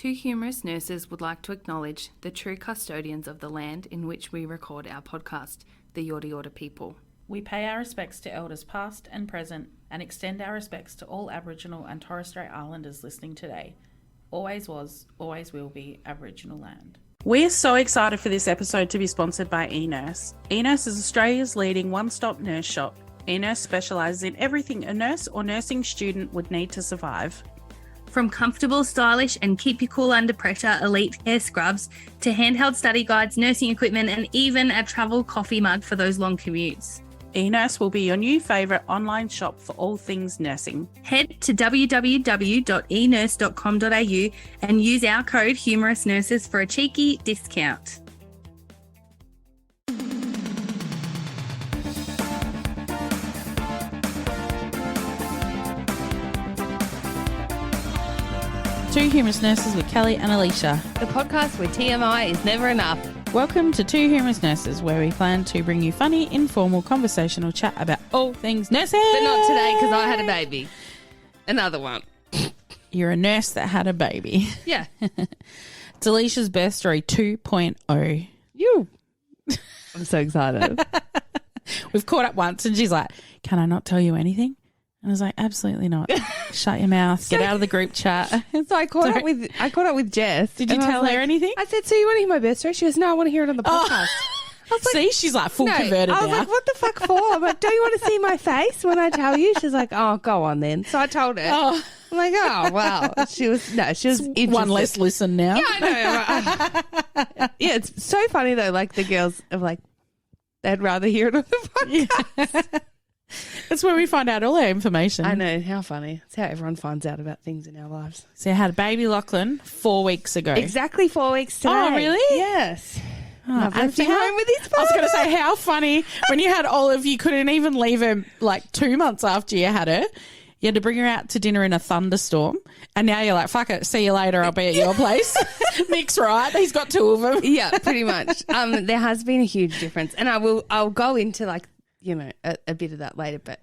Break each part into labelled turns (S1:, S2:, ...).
S1: Two humorous nurses would like to acknowledge the true custodians of the land in which we record our podcast, the Yorta Yorta people.
S2: We pay our respects to elders past and present and extend our respects to all Aboriginal and Torres Strait Islanders listening today. Always was, always will be Aboriginal land.
S3: We're so excited for this episode to be sponsored by eNurse. eNurse is Australia's leading one-stop nurse shop. eNurse specialises in everything a nurse or nursing student would need to survive.
S1: From comfortable, stylish and keep you cool under pressure elite hair scrubs to handheld study guides, nursing equipment and even a travel coffee mug for those long commutes.
S3: eNurse will be your new favourite online shop for all things nursing.
S1: Head to www.enurse.com.au and use our code HumorousNurses for a cheeky discount.
S2: Two Humorous Nurses with Kelly and Alisha.
S1: The podcast where TMI is never enough.
S2: Welcome to Two Humorous Nurses, where we plan to bring you funny, informal, conversational chat about all things nursing.
S1: But not today because I had a baby. Another one.
S2: You're a nurse that had a baby.
S1: Yeah.
S2: It's Alicia's birth story 2.0.
S1: You. I'm so excited.
S2: We've caught up once and she's like, can I not tell you anything? And I was like, absolutely not. Shut your mouth. Get out of the group chat.
S4: So I caught up with Jess.
S2: Did you tell her anything?
S4: I said, so you want to hear my birth story? She goes, no, I want to hear it on the podcast. I was like,
S2: see, she's like full converted now.
S4: I was like, what the fuck for? I'm like, don't you want to see my face when I tell you? She's like, oh, go on then. So I told her.
S2: Oh.
S4: I'm like, oh, wow. She was interested.
S2: One less listen now.
S4: Yeah, I know. Yeah, it's so funny though. Like the girls are like, they'd rather hear it on the podcast.
S2: Yeah. That's where we find out all our information.
S4: I know, how funny. It's how everyone finds out about things in our lives.
S2: So I had a baby Lachlan 4 weeks ago.
S4: Exactly 4 weeks today.
S2: Oh, really?
S4: Yes.
S2: I've
S4: left him home with his phone.
S2: I was going to say, how funny. When you had Olive, you couldn't even leave her like 2 months after you had her. You had to bring her out to dinner in a thunderstorm. And now you're like, fuck it, see you later, I'll be at your place. Nick's right. He's got 2 of them.
S4: Yeah, pretty much. There has been a huge difference. And I'll go into like, you know, a bit of that later, but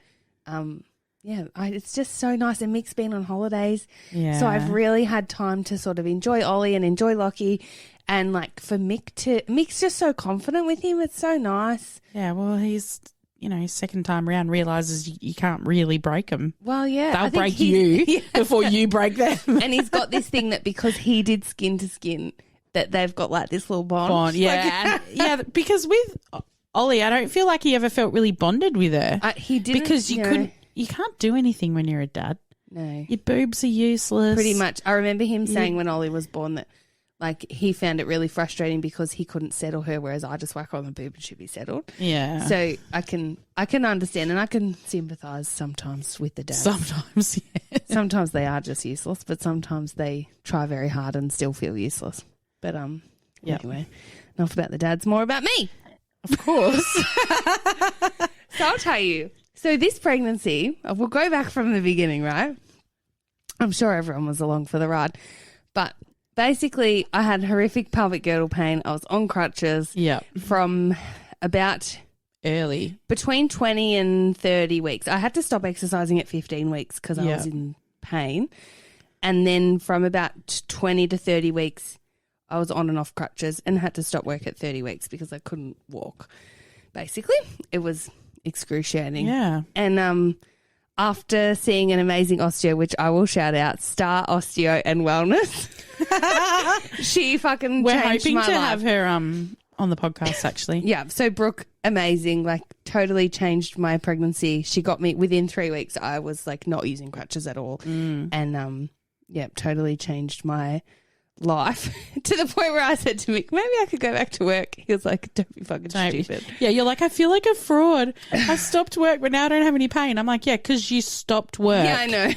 S4: it's just so nice. And Mick's been on holidays, so I've really had time to sort of enjoy Ollie and enjoy Lockie, and like for Mick's just so confident with him. It's so nice.
S2: Yeah, well, he's his second time around realises you can't really break him.
S4: Well, yeah,
S2: they'll break you before you break them.
S4: And he's got this thing that because he did skin to skin, that they've got like this little bond.
S2: Yeah, because with Ollie, I don't feel like he ever felt really bonded with her.
S4: He didn't.
S2: Because you can't do anything when you're a dad.
S4: No.
S2: Your boobs are useless.
S4: Pretty much. I remember him saying when Ollie was born that like he found it really frustrating because he couldn't settle her, whereas I just whack her on the boob and she'd be settled.
S2: Yeah.
S4: So I can understand and I can sympathise sometimes with the dads.
S2: Sometimes, yeah.
S4: Sometimes they are just useless, but sometimes they try very hard and still feel useless. But anyway, enough about the dads, more about me.
S2: Of course.
S4: So I'll tell you. So this pregnancy, we'll go back from the beginning, right? I'm sure everyone was along for the ride. But basically I had horrific pelvic girdle pain. I was on crutches from about between 20 and 30 weeks. I had to stop exercising at 15 weeks because I was in pain. And then from about 20 to 30 weeks, I was on and off crutches and had to stop work at 30 weeks because I couldn't walk. Basically, it was excruciating.
S2: Yeah.
S4: And after seeing an amazing osteo, which I will shout out, Star Osteo and Wellness, she fucking
S2: We're
S4: changed
S2: hoping
S4: my
S2: to
S4: life.
S2: have her on the podcast, actually.
S4: Yeah. So Brooke, amazing, like totally changed my pregnancy. She got me within 3 weeks. I was like not using crutches at all, and totally changed my life to the point where I said to Mick, maybe I could go back to work. He was like, don't be fucking stupid.
S2: Yeah, you're like, I feel like a fraud. I stopped work, but now I don't have any pain. I'm like, yeah, because you stopped work.
S4: Yeah, I know.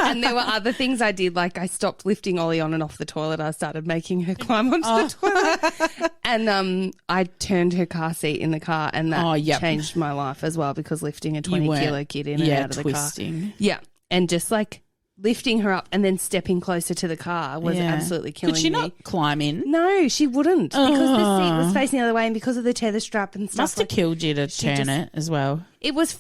S4: And there were other things I did, like I stopped lifting Ollie on and off the toilet. I started making her climb onto the toilet. And I turned her car seat in the car, and that changed my life as well, because lifting a 20-kilo kid in and out of the car. Yeah, and just like lifting her up and then stepping closer to the car was absolutely killing me.
S2: Could she not climb in?
S4: No, she wouldn't, because the seat was facing the other way and because of the tether strap and stuff.
S2: Must have killed you to turn it as well.
S4: It was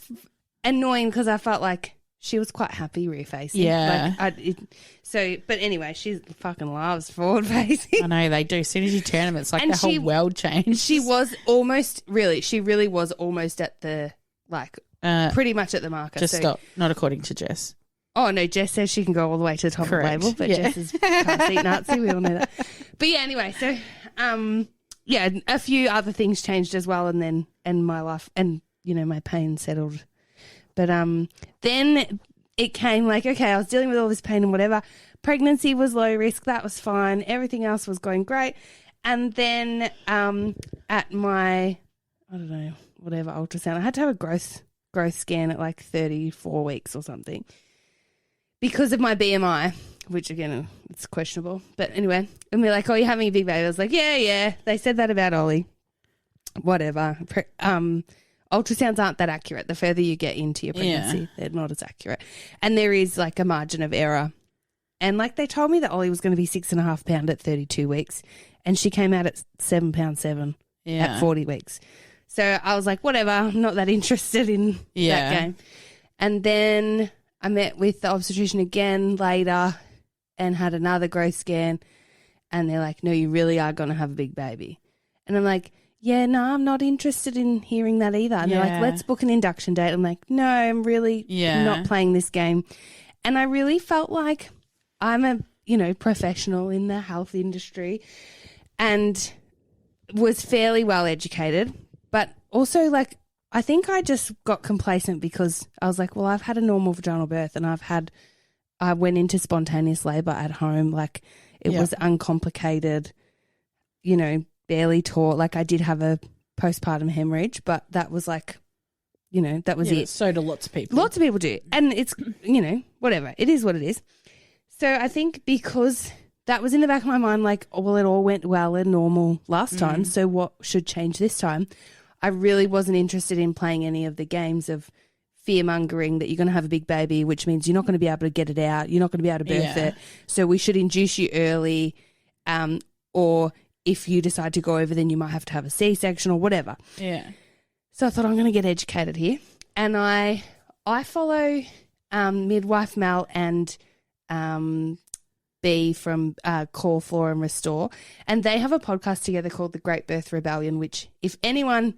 S4: annoying because I felt like she was quite happy rear facing.
S2: Yeah.
S4: But anyway, she fucking loves forward facing.
S2: I know they do. As soon as you turn them, it's like the whole world changed.
S4: She really was almost at the, like, pretty much at the marker.
S2: Just stop. Not according to Jess.
S4: Oh, no, Jess says she can go all the way to the top of the label, but Jess is car seat Nazi. We all know that. But yeah, anyway, so, a few other things changed as well, and my life and, my pain settled. But then it came like, okay, I was dealing with all this pain and whatever. Pregnancy was low risk. That was fine. Everything else was going great. And then at my, I don't know, whatever ultrasound, I had to have a growth scan at like 34 weeks or something because of my BMI, which again, it's questionable. But anyway, and we're like, oh, you're having a big baby. I was like, yeah. They said that about Ollie. Whatever. Ultrasounds aren't that accurate. The further you get into your pregnancy, they're not as accurate. And there is like a margin of error. And like they told me that Ollie was going to be 6.5 pounds at 32 weeks and she came out at 7 pounds 7 at 40 weeks. So I was like, whatever, I'm not that interested in that game. And then I met with the obstetrician again later and had another growth scan and they're like, no, you really are going to have a big baby. And I'm like, yeah, no, I'm not interested in hearing that either. And they're like, let's book an induction date. I'm like, no, I'm really not playing this game. And I really felt like I'm a, professional in the health industry and was fairly well educated. But also, like, I think I just got complacent because I was like, well, I've had a normal vaginal birth and I went into spontaneous labour at home. Like, it was uncomplicated, barely taught. Like, I did have a postpartum hemorrhage, but that was like, that was it.
S2: So do lots of people.
S4: Lots of people do. And it's, whatever. It is what it is. So I think because that was in the back of my mind, like, oh, well, it all went well and normal last time, so what should change this time? I really wasn't interested in playing any of the games of fear-mongering that you're going to have a big baby, which means you're not going to be able to get it out, you're not going to be able to birth it, so we should induce you early, or if you decide to go over, then you might have to have a C-section or whatever.
S2: Yeah. So
S4: I thought I'm going to get educated here. And I follow midwife Mel and B from Core, Floor and Restore. And they have a podcast together called The Great Birth Rebellion, which if anyone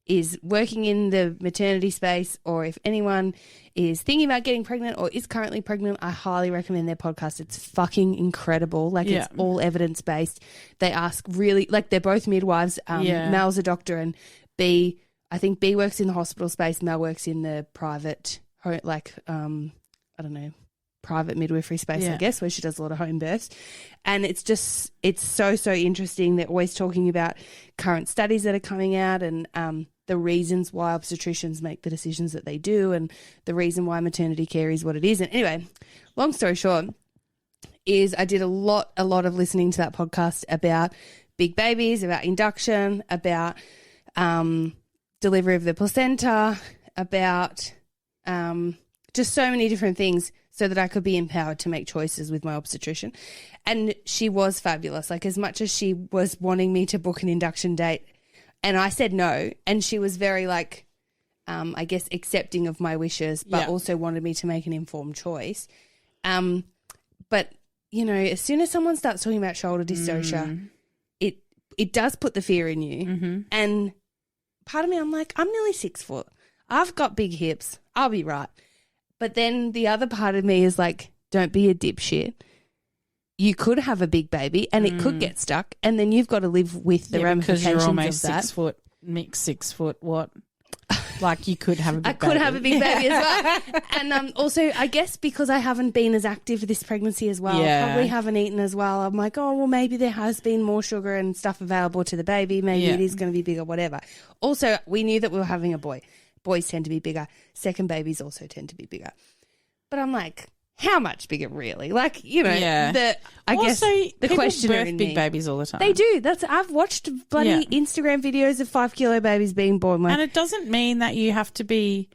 S4: is working in the maternity space or if anyone is thinking about getting pregnant or is currently pregnant, I highly recommend their podcast. It's fucking incredible. Like it's all evidence-based. They ask really, like they're both midwives. Mel's a doctor and B, I think B works in the hospital space. Mel works in the private, like, private midwifery space, I guess, where she does a lot of home births. And it's just, it's so interesting. They're always talking about current studies that are coming out and the reasons why obstetricians make the decisions that they do and the reason why maternity care is what it is. And anyway, long story short is I did a lot of listening to that podcast about big babies, about induction, about delivery of the placenta, about just so many different things so that I could be empowered to make choices with my obstetrician. And she was fabulous. Like as much as she was wanting me to book an induction date and I said no, and she was very like, I guess, accepting of my wishes, but also wanted me to make an informed choice. But, you know, as soon as someone starts talking about shoulder dystocia, it does put the fear in you. Mm-hmm. And part of me, I'm like, I'm nearly 6 foot. I've got big hips. I'll be right. But then the other part of me is like, don't be a dipshit. You could have a big baby and it could get stuck and then you've got to live with the ramifications
S2: because you're almost
S4: of that.
S2: 6 foot, mixed 6 foot, what? Like you could have a big baby.
S4: I could have a big baby as well. And also, I guess because I haven't been as active this pregnancy as well, probably haven't eaten as well. I'm like, oh, well, maybe there has been more sugar and stuff available to the baby. Maybe it is going to be bigger, whatever. Also, we knew that we were having a boy. Boys tend to be bigger. Second babies also tend to be bigger. But I'm like, how much bigger really? Like, you know, the questioner
S2: birth
S4: in
S2: big
S4: me.
S2: babies all the time.
S4: They do. I've watched bloody Instagram videos of 5 kilo babies being born. Like,
S2: and it doesn't mean that you have to be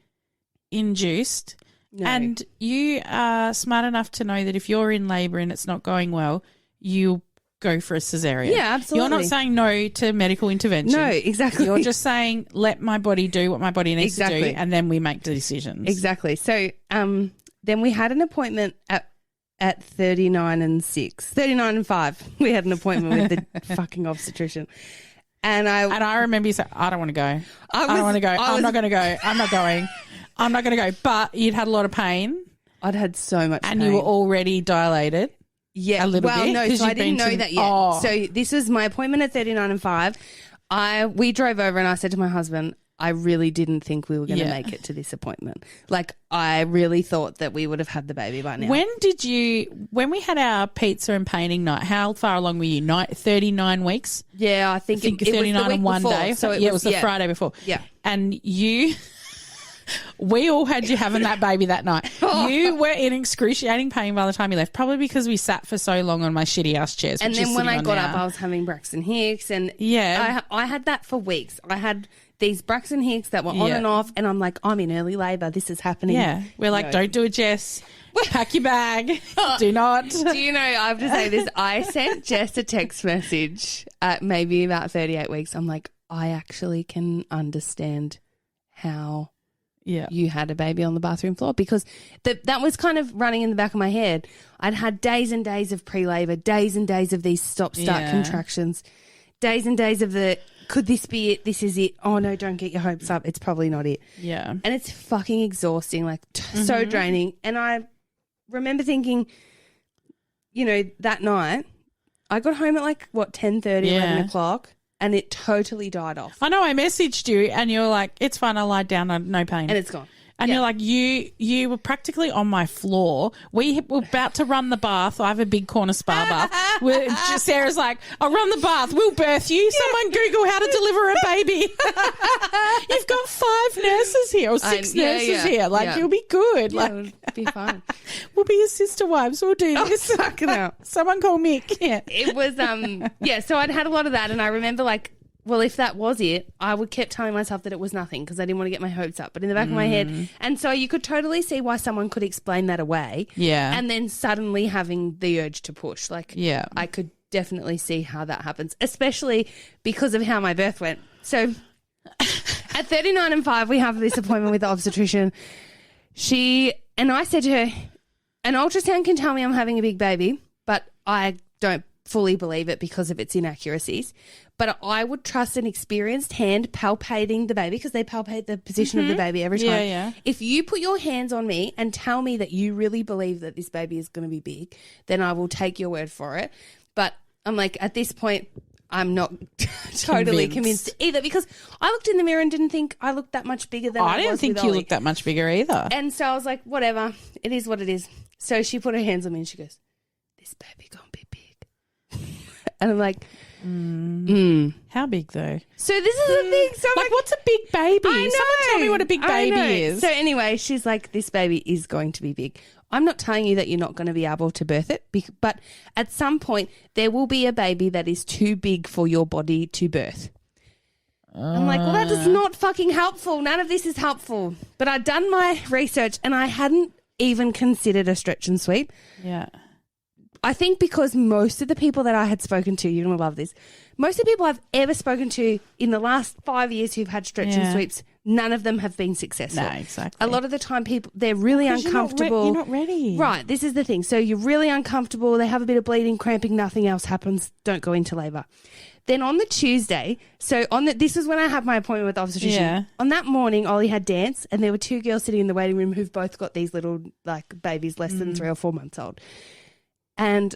S2: induced. No. And you are smart enough to know that if you're in labour and it's not going well, you go for a cesarean.
S4: Yeah, absolutely.
S2: You're not saying no to medical intervention.
S4: No, exactly.
S2: You're just saying let my body do what my body needs to do and then we make decisions.
S4: Exactly. So then we had an appointment at 39 and 5. We had an appointment with the fucking obstetrician. And
S2: I remember you saying, I don't want to go. I don't want to go. I'm not going to go. I'm not going. I'm not going to go. But you'd had a lot of pain.
S4: I'd had so much
S2: and
S4: pain.
S2: you were already dilated.
S4: Yeah.
S2: A little bit.
S4: Well, no, so I didn't know that yet.
S2: Oh.
S4: So this was my appointment at 39 and 5. We drove over and I said to my husband, I really didn't think we were going to make it to this appointment. Like, I really thought that we would have had the baby by now.
S2: When we had our pizza and painting night, how far along were you? 39 weeks?
S4: Yeah, I think it
S2: 39
S4: was the week
S2: on one
S4: before,
S2: day.
S4: So
S2: it was the Friday before.
S4: Yeah.
S2: And we all had you having that baby that night. You were in excruciating pain by the time you left, probably because we sat for so long on my shitty ass chairs.
S4: And then when I got up, I was having Braxton Hicks, and I had that for weeks. I had these Braxton Hicks that were on and off, and I'm like, I'm in early labour. This is happening.
S2: Yeah, we're like, don't do it, Jess. Pack your bag. Do not.
S4: Do you know, I have to say this. I sent Jess a text message at maybe about 38 weeks. I'm like, I actually can understand how you had a baby on the bathroom floor, because that was kind of running in the back of my head. I'd had days and days of pre-labour, days and days of these stop-start contractions, days and days of the, could this be it? This is it. Oh, no, don't get your hopes up. It's probably not it.
S2: Yeah.
S4: And it's fucking exhausting, like so draining. And I remember thinking, you know, that night, I got home at like, 10:30, 11 o'clock. And it totally died off.
S2: I know, I messaged you and you're like, it's fine, I lied down, no pain.
S4: And it's gone.
S2: And you're like, you were practically on my floor. We were about to run the bath. I have a big corner spa bath. Sarah's like, I'll run the bath. We'll birth you. Someone Google how to deliver a baby. You've got 5 nurses here or 6 nurses here. Like, you'll be good.
S4: Yeah,
S2: like,
S4: it'll be fine.
S2: We'll be your sister wives. We'll do this.
S4: Fucking hell.
S2: Someone call Mick. Yeah.
S4: It was, so I'd had a lot of that. And I remember like, well, if that was it, I would kept telling myself that it was nothing because I didn't want to get my hopes up. But in the back of my head, and so you could totally see why someone could explain that away.
S2: Yeah.
S4: And then suddenly having the urge to push. Like,
S2: yeah,
S4: I could definitely see how that happens, especially because of how my birth went. So at 39 and 5, we have this appointment with the obstetrician. I said to her, an ultrasound can tell me I'm having a big baby, but I don't fully believe it because of its inaccuracies. But I would trust an experienced hand palpating the baby, because they palpate the position of the baby every time.
S2: Yeah.
S4: If you put your hands on me and tell me that you really believe that this baby is going to be big, then I will take your word for it. But I'm like, at this point, I'm not totally convinced either, because I looked in the mirror and didn't think I looked that much bigger than I was.
S2: I didn't think you looked that much bigger either.
S4: And so I was like, whatever, it is what it is. So she put her hands on me and she goes, this baby going to be big. And I'm like,
S2: how big though?
S4: So this is the thing. So
S2: like, what's a big baby?
S4: I know.
S2: Someone tell me what a big baby is.
S4: So anyway, she's like, this baby is going to be big. I'm not telling you that you're not going to be able to birth it, but at some point there will be a baby that is too big for your body to birth. I'm like, well, that is not fucking helpful. None of this is helpful. But I'd done my research and I hadn't even considered a stretch and sweep.
S2: Yeah.
S4: I think because most of the people that I had spoken to, you're going to love this, most of the people I've ever spoken to in the last 5 years who've had stretch and sweeps, none of them have been successful.
S2: No, exactly.
S4: A lot of the time people, they're really uncomfortable.
S2: You're not ready.
S4: Right, this is the thing. So you're really uncomfortable, they have a bit of bleeding, cramping, nothing else happens, don't go into labour. Then on the Tuesday, this is when I had my appointment with the obstetrician.
S2: Yeah.
S4: On that morning, Ollie had dance, and there were 2 girls sitting in the waiting room who've both got these little like babies less than 3 or 4 months old. And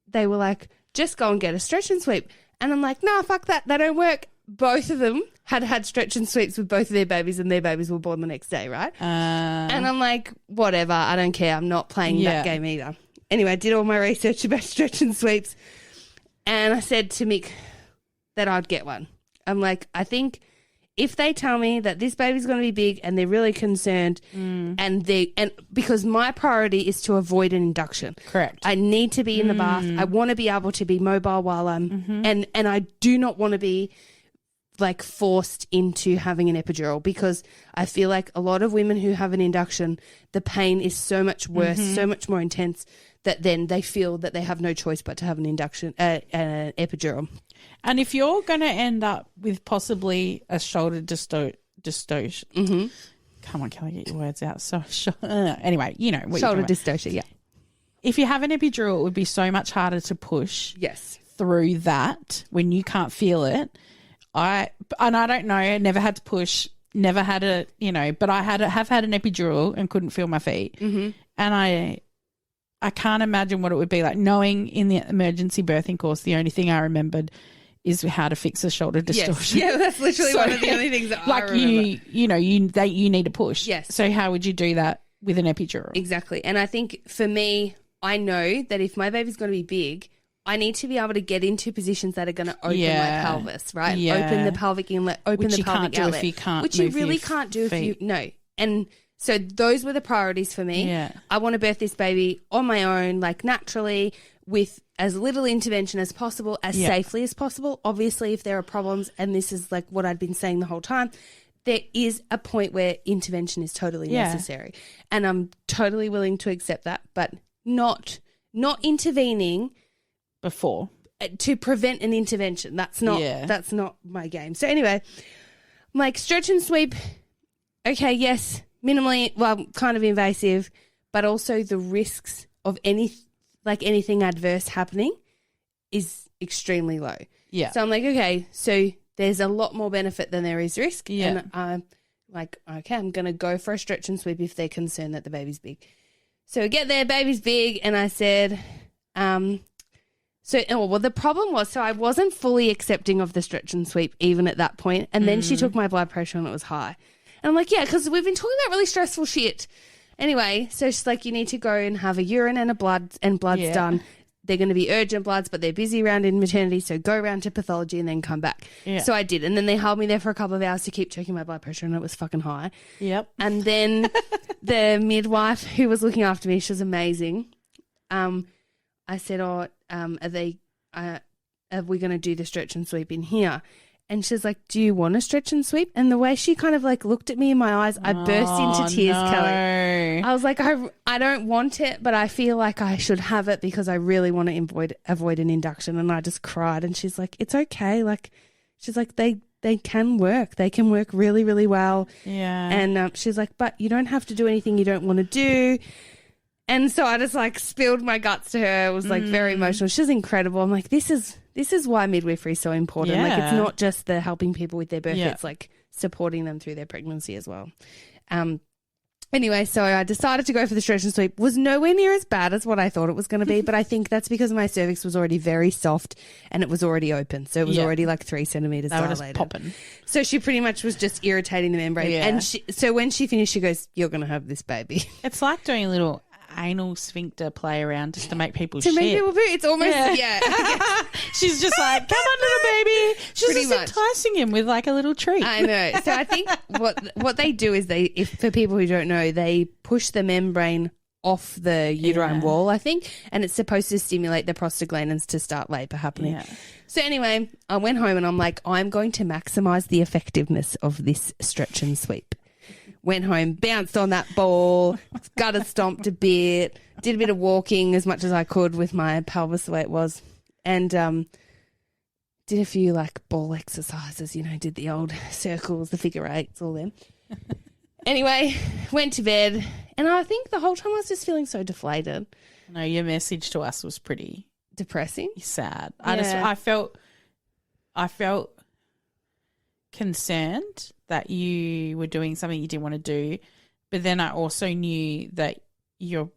S4: they were like, just go and get a stretch and sweep. And I'm like, nah, fuck that. They don't work. Both of them had stretch and sweeps with both of their babies, and their babies were born the next day, right? And I'm like, whatever. I don't care. I'm not playing that game either. Anyway, I did all my research about stretch and sweeps. And I said to Mick that I'd get one. I'm like, I think if they tell me that this baby's going to be big and they're really concerned, and because my priority is to avoid an induction.
S2: Correct.
S4: I need to be in the bath. I want to be able to be mobile while I'm, and I do not want to be like forced into having an epidural, because I feel like a lot of women who have an induction, the pain is so much worse, so much more intense, that then they feel that they have no choice but to have an induction, an epidural.
S2: And if you're going to end up with possibly a shoulder dystocia, Come on, Kelly, get your words out. Anyway, you know. What
S4: Shoulder
S2: you're talking
S4: dystocia, yeah.
S2: about. If you have an epidural, it would be so much harder to push
S4: Yes.
S2: through that when you can't feel it. I don't know, never had to push, never had a, you know, but I have had an epidural and couldn't feel my feet.
S4: Mm-hmm.
S2: And I can't imagine what it would be like. Knowing in the emergency birthing course, the only thing I remembered is how to fix a shoulder distortion.
S4: Yes. Yeah, that's literally one of the only things that
S2: like
S4: I remember.
S2: you need to push.
S4: Yes.
S2: So how would you do that with an epidural?
S4: Exactly. And I think for me, I know that if my baby's going to be big, I need to be able to get into positions that are going to open my pelvis, right?
S2: Yeah.
S4: Open the pelvic inlet, open
S2: Which
S4: the
S2: you
S4: pelvic
S2: can't do
S4: outlet.
S2: if you can't
S4: which you
S2: move your
S4: really can't do if you
S2: feet.
S4: no. And so those were the priorities for me.
S2: Yeah.
S4: I want to birth this baby on my own, like naturally, with as little intervention as possible, as safely as possible. Obviously, if there are problems, and this is like what I'd been saying the whole time, there is a point where intervention is totally necessary. And I'm totally willing to accept that, but not intervening
S2: Before.
S4: to prevent an intervention. That's not my game. So anyway, I'm like, stretch and sweep. Okay, yes, minimally, well, kind of invasive, but also the risks of anything adverse happening is extremely low.
S2: Yeah.
S4: So I'm like, okay, so there's a lot more benefit than there is risk.
S2: Yeah.
S4: And I'm like, okay, I'm going to go for a stretch and sweep if they're concerned that the baby's big. So we get there, baby's big, and I said, the problem was, so I wasn't fully accepting of the stretch and sweep even at that point. And then she took my blood pressure and it was high. And I'm like, yeah, because we've been talking about really stressful shit. Anyway, so she's like, you need to go and have a urine and blood's done. They're going to be urgent bloods, but they're busy around in maternity, so go around to pathology and then come back. Yeah. So I did. And then they held me there for a couple of hours to keep checking my blood pressure, and it was fucking high.
S2: Yep.
S4: And then the midwife who was looking after me, she was amazing. I said, are we going to do the stretch and sweep in here? And she's like, do you want to stretch and sweep? And the way she kind of like looked at me in my eyes, I burst into tears, Kelly. I was like, I don't want it, but I feel like I should have it because I really want to avoid an induction. And I just cried. And she's like, it's okay. Like, she's like, they can work. They can work really, really well.
S2: Yeah.
S4: And she's like, but you don't have to do anything you don't want to do. And so I just like spilled my guts to her. It was like very emotional. She's incredible. I'm like, this is why midwifery is so important.
S2: Yeah.
S4: Like, it's not just the helping people with their birth, it's like supporting them through their pregnancy as well. Anyway, so I decided to go for the stretch and sweep. Was nowhere near as bad as what I thought it was going to be, but I think that's because my cervix was already very soft and it was already open. So it was already like 3 centimeters dilated.
S2: Popping.
S4: So she pretty much was just irritating the membrane.
S2: Yeah.
S4: And so when she finished, she goes, you're going to have this baby.
S2: It's like doing a little anal sphincter play around just to make people shit.
S4: Make people poo. It's almost,
S2: She's just like, come on, little baby. She's
S4: Pretty
S2: just
S4: much.
S2: enticing him with like a little treat.
S4: I know. So I think what they do is for people who don't know, they push the membrane off the uterine wall, I think, and it's supposed to stimulate the prostaglandins to start labour happening. Yeah. So anyway, I went home and I'm like, I'm going to maximise the effectiveness of this stretch and sweep. Went home, bounced on that ball, gutter stomped a bit, did a bit of walking as much as I could with my pelvis the way it was, and did a few like ball exercises, did the old circles, the figure eights, all them. Anyway, went to bed, and I think the whole time I was just feeling so deflated.
S2: No, your message to us was pretty
S4: depressing,
S2: sad.
S4: Yeah.
S2: I felt concerned that you were doing something you didn't want to do, but then I also knew that you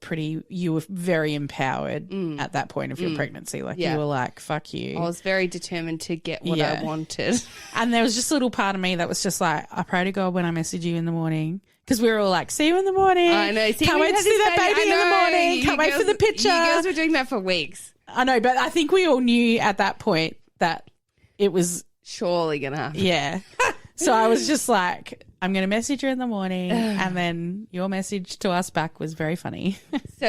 S2: were very empowered at that point of your pregnancy. Like you were like, fuck you.
S4: I was very determined to get what I wanted.
S2: And there was just a little part of me that was just like, I pray to God when I message you in the morning, because we were all like, see you in the morning.
S4: I know.
S2: Can't wait to see that baby in the morning. Can't wait for the picture.
S4: You girls were doing that for weeks.
S2: I know, but I think we all knew at that point that it was
S4: surely going to happen.
S2: Yeah. So I was just like, I'm going to message her in the morning, and then your message to us back was very funny.
S4: So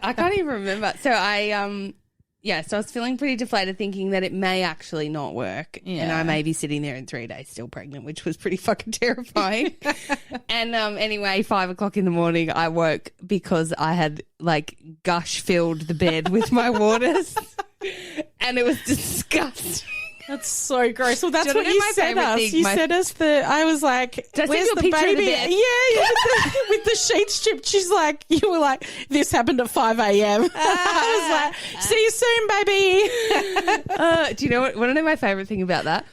S4: I can't even remember. So I was feeling pretty deflated, thinking that it may actually not work, and I may be sitting there in 3 days still pregnant, which was pretty fucking terrifying. And anyway, 5 o'clock in the morning, I woke because I had like gush filled the bed with my waters, and it was disgusting.
S2: That's so gross. Well, that's
S4: Do you
S2: what
S4: know
S2: you
S4: my
S2: said
S4: favourite
S2: us.
S4: thing?
S2: You said us the. I was like,
S4: Did I send
S2: "Where's
S4: you a
S2: the
S4: picture of the
S2: baby?"
S4: bed?
S2: Yeah, with the sheets stripped. She's like, you were like, "This happened at 5 a.m." I was like, "See you soon, baby."
S4: Do you know what? Want to know my favourite thing about that?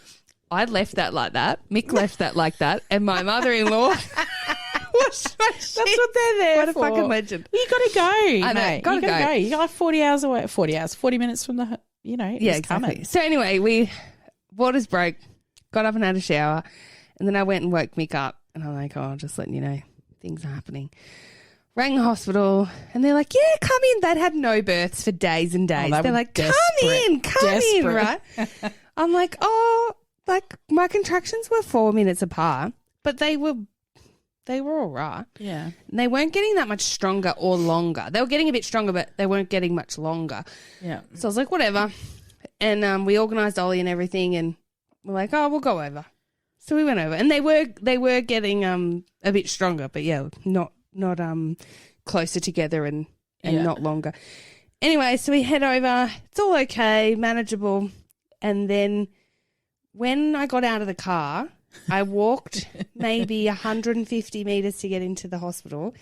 S4: I left that like that. Mick left that like that, and my mother-in-law washed my sheets.
S2: That's what they're there
S4: What a
S2: for.
S4: fucking legend.
S2: Well, you got to go.
S4: I know,
S2: mate.
S4: gotta
S2: You gotta
S4: go.
S2: go. You got like 40 hours away. 40 hours. 40 minutes from the.
S4: Yeah,
S2: it's
S4: exactly.
S2: coming.
S4: So anyway, waters broke, got up and had a shower, and then I went and woke Mick up, and I'm like, oh, just letting you know, things are happening. Rang the hospital, and they're like, yeah, come in. They'd had no births for days and days.
S2: they
S4: They're
S2: were
S4: like, come
S2: desperate.
S4: in, right? I'm like, oh, like my contractions were 4 minutes apart, but they were all right.
S2: Yeah.
S4: And they weren't getting that much stronger or longer. They were getting a bit stronger, but they weren't getting much longer.
S2: Yeah.
S4: So I was like, whatever. And we organised Ollie and everything, and we're like, oh, we'll go over. So we went over, and they were getting a bit stronger, but yeah, not closer together and not longer. Anyway, so we head over. It's all okay, manageable. And then when I got out of the car, I walked maybe 150 metres to get into the hospital,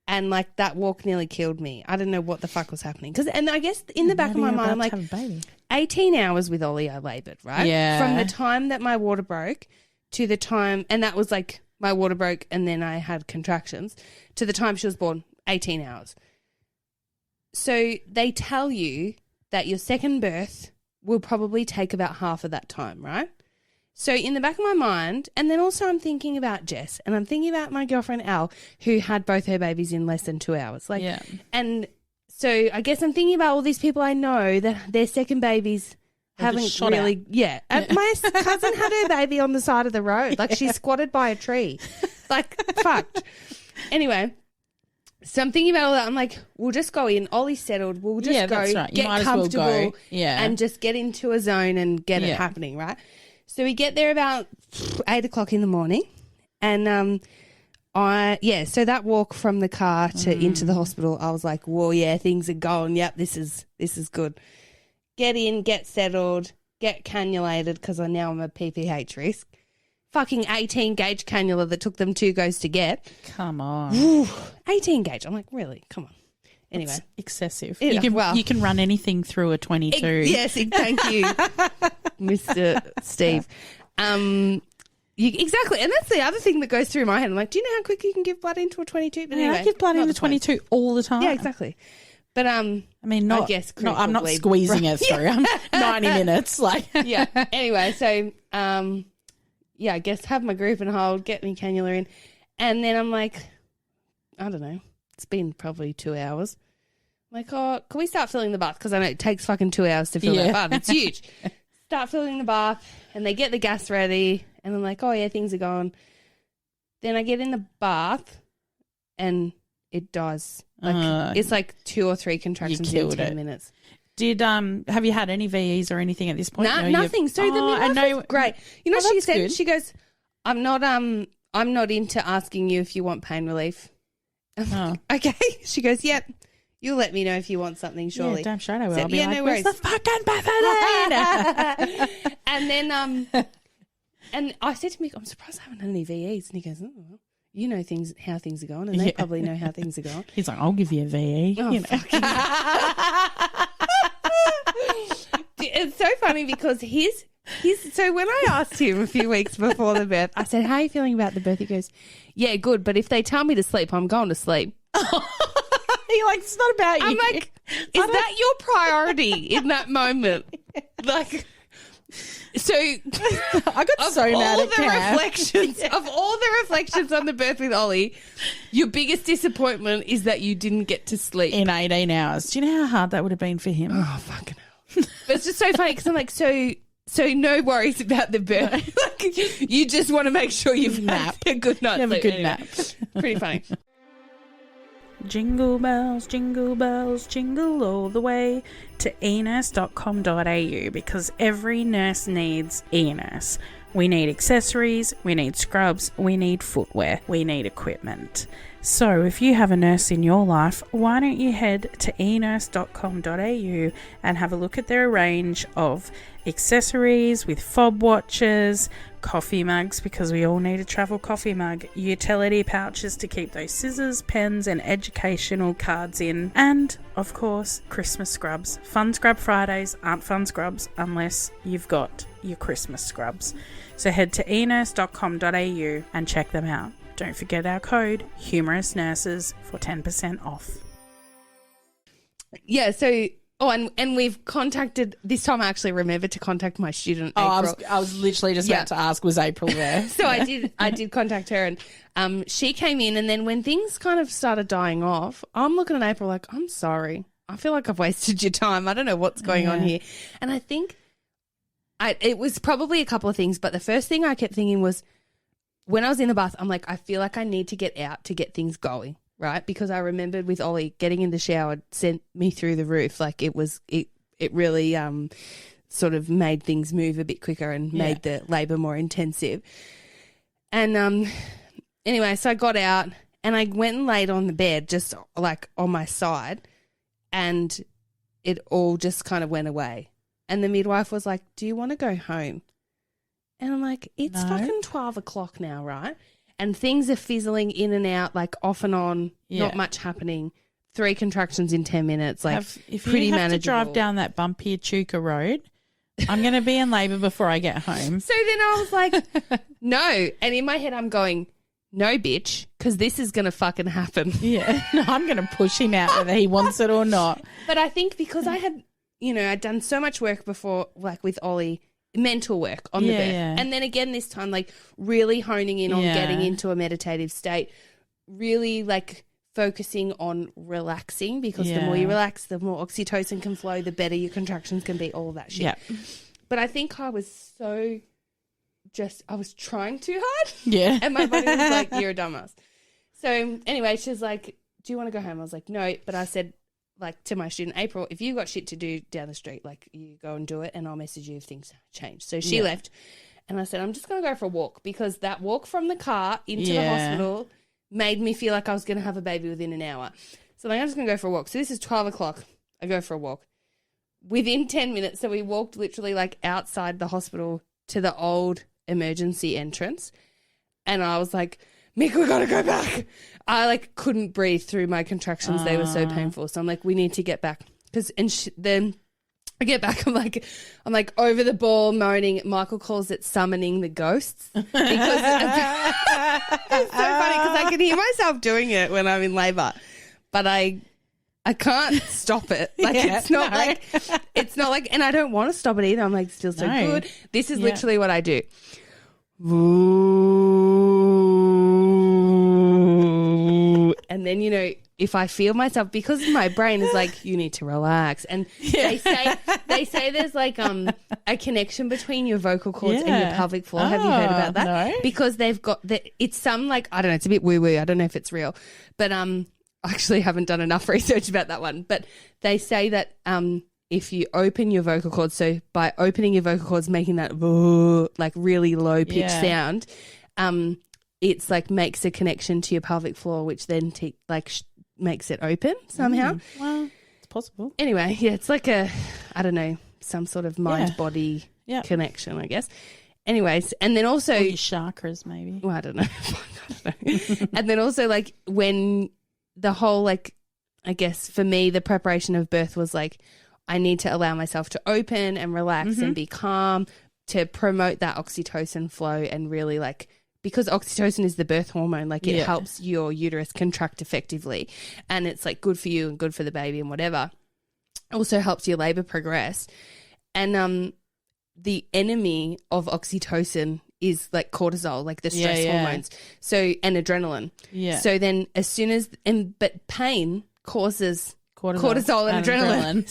S4: and like that walk nearly killed me. I didn't know what the fuck was happening. And I guess in the back of my mind, I'm like, 18 hours with Ollie I laboured, right?
S2: Yeah.
S4: From the time that my water broke to the time, and that was like my water broke and then I had contractions, to the time she was born, 18 hours. So they tell you that your second birth will probably take about half of that time, right? So in the back of my mind, and then also I'm thinking about Jess, and I'm thinking about my girlfriend Al, who had both her babies in less than 2 hours. And so I guess I'm thinking about all these people I know that their second babies haven't really, And my cousin had her baby on the side of the road, like she's squatted by a tree, like fucked. Anyway, so I'm thinking about all that. I'm like, we'll just go in. Ollie's settled. We'll just go,
S2: that's right. You
S4: get
S2: might as well
S4: comfortable,
S2: go. Yeah.
S4: and just get into a zone and get it happening, right? So we get there about 8 o'clock in the morning, and so that walk from the car to into the hospital, I was like, whoa, yeah, things are going. Yep, this is good. Get in, get settled, get cannulated because now I'm a PPH risk. Fucking 18 gauge cannula that took them 2 goes to get.
S2: Come on.
S4: Ooh, 18 gauge. I'm like, really? Come on. Anyway.
S2: It's excessive.
S4: Yeah,
S2: You can run anything through a 22.
S4: Yes, thank you, Mr. Steve. Exactly. And that's the other thing that goes through my head. I'm like, do you know how quick you can give blood into a 22? But anyway,
S2: I give blood into 22 all the time.
S4: Yeah, exactly. But
S2: I mean,
S4: I guess
S2: I'm not
S4: bleed.
S2: squeezing it through. I'm 90 minutes. Like,
S4: yeah. Anyway, so I guess have my group and hold, get me cannula in, and then I'm like, I don't know. It's been probably 2 hours. I'm like, oh, can we start filling the bath? Because I know it takes fucking 2 hours to fill that bath. It's huge. Start filling the bath, and they get the gas ready, and I'm like, oh yeah, things are going. Then I get in the bath, and it dies. Like it's like 2 or 3 contractions in 10 minutes.
S2: Did have you had any VEs or anything at this point?
S4: No, nothing. So the midwife was great. You know what she said? Good. She goes, I'm not into asking you if you want pain relief. I'm like, okay. She goes, yep. You'll let me know if you want something, surely.
S2: Yeah, damn straight I will.
S4: So,
S2: I'll be like,
S4: no
S2: where's
S4: worries.
S2: the fucking Bethany?
S4: And then and I said to Mick, I'm surprised I haven't had any VEs. And he goes, oh, well, you know how things are going, and they probably know how things are going.
S2: He's like, I'll give you a VE.
S4: Oh,
S2: you know.
S4: It's so funny because so when I asked him a few weeks before the birth, I said, how are you feeling about the birth? He goes, yeah, good, but if they tell me to sleep, I'm going to sleep.
S2: You're like, it's not about you.
S4: I'm like, is that your priority in that moment? Like, so
S2: I got so mad at Cam.
S4: Of all the reflections on the birth with Ollie, your biggest disappointment is that you didn't get to sleep
S2: in 18 hours. Do you know how hard that would have been for him?
S4: Oh, fucking hell. But it's just so funny because I'm like, so no worries about the birth. Like, you just want to make sure you've had a good night's
S2: Have a
S4: sleep.
S2: good
S4: Anyway,
S2: nap.
S4: Pretty funny.
S3: Jingle bells, jingle all the way to enurse.com.au because every nurse needs e-nurse. We need accessories, we need scrubs, we need footwear, we need equipment. So if you have a nurse in your life, why don't you head to enurse.com.au and have a look at their range of accessories with fob watches, coffee mugs, because we all need a travel coffee mug, utility pouches to keep those scissors, pens and educational cards in, and of course Christmas scrubs. Fun Scrub Fridays aren't fun scrubs unless you've got your Christmas scrubs. So head to enurse.com.au and check them out. Don't forget our code Humorous Nurses for 10% off.
S4: Yeah, so and we've contacted this time. I actually remembered to contact my student. April.
S2: I was literally just about to ask, was April there?
S4: So I did contact her, and she came in, and then when things kind of started dying off, I'm looking at April like, I'm sorry, I feel like I've wasted your time. I don't know what's going on here, and I think it was probably a couple of things, but the first thing I kept thinking was, when I was in the bath, I'm like, I feel like I need to get out to get things going, right? Because I remembered with Ollie, getting in the shower sent me through the roof. Like it really sort of made things move a bit quicker and made the labour more intensive. And anyway, so I got out and I went and laid on the bed, just like on my side, and it all just kind of went away. And the midwife was like, do you want to go home? And I'm like, it's fucking 12 o'clock now, right? And things are fizzling in and out, like off and on, not much happening. 3 contractions in 10 minutes, like
S2: if
S4: pretty
S2: you have
S4: manageable.
S2: to drive down that bumpy Echuca road, I'm going to be in labour before I get home.
S4: So then I was like, no. And in my head I'm going, no, bitch, because this is going to fucking happen.
S2: Yeah, no, I'm going to push him out whether he wants it or not.
S4: But I think because I had, I'd done so much work before, like with Ollie, mental work on the birth.
S2: Yeah.
S4: And then again this time, like really honing in on getting into a meditative state, really like focusing on relaxing, because the more you relax, the more oxytocin can flow, the better your contractions can be, all of that shit.
S2: Yeah.
S4: But I think I was I was trying too hard.
S2: Yeah.
S4: And my body was like, you're a dumbass. So anyway, she's like, do you want to go home? I was like, no. But I said, like, to my student, April, if you got shit to do down the street, like, you go and do it and I'll message you if things change. So she left and I said, I'm just going to go for a walk, because that walk from the car into the hospital made me feel like I was going to have a baby within an hour. So I'm just going to go for a walk. So this is 12 o'clock. I go for a walk. Within 10 minutes, so we walked literally like outside the hospital to the old emergency entrance. And I was like, Mick, we got to go back. I like couldn't breathe through my contractions. They were so painful. So I'm like, we need to get back. Then I get back. I'm like over the ball moaning. Michael calls it summoning the ghosts, because it's so funny because I can hear myself doing it when I'm in labour, but I can't stop it. Like it's not like, and I don't want to stop it either. I'm like, still so good. This is literally what I do. And then, if I feel myself, because my brain is like, you need to relax. And they say there's like a connection between your vocal cords and your pelvic floor. Have you heard about that?
S2: No.
S4: Because they've got it's some like, I don't know, it's a bit woo-woo. I don't know if it's real. But I actually haven't done enough research about that one. But they say that if you open your vocal cords, so by opening your vocal cords, making that like really low pitch sound, it's like makes a connection to your pelvic floor, which then makes it open somehow.
S2: Well, it's possible.
S4: Anyway, it's like I don't know, some sort of mind-body connection, I guess. Anyways, and then also...
S2: Or your chakras, maybe.
S4: Well, I don't know. And then also, like, when the whole, like, I guess for me, the preparation of birth was like, I need to allow myself to open and relax and be calm to promote that oxytocin flow and really, like... Because oxytocin is the birth hormone, like it helps your uterus contract effectively, and it's like good for you and good for the baby and whatever. Also helps your labour progress. And the enemy of oxytocin is like cortisol, like the stress hormones. So, and adrenaline. Yeah. So then as soon as, but pain causes cortisol and adrenaline.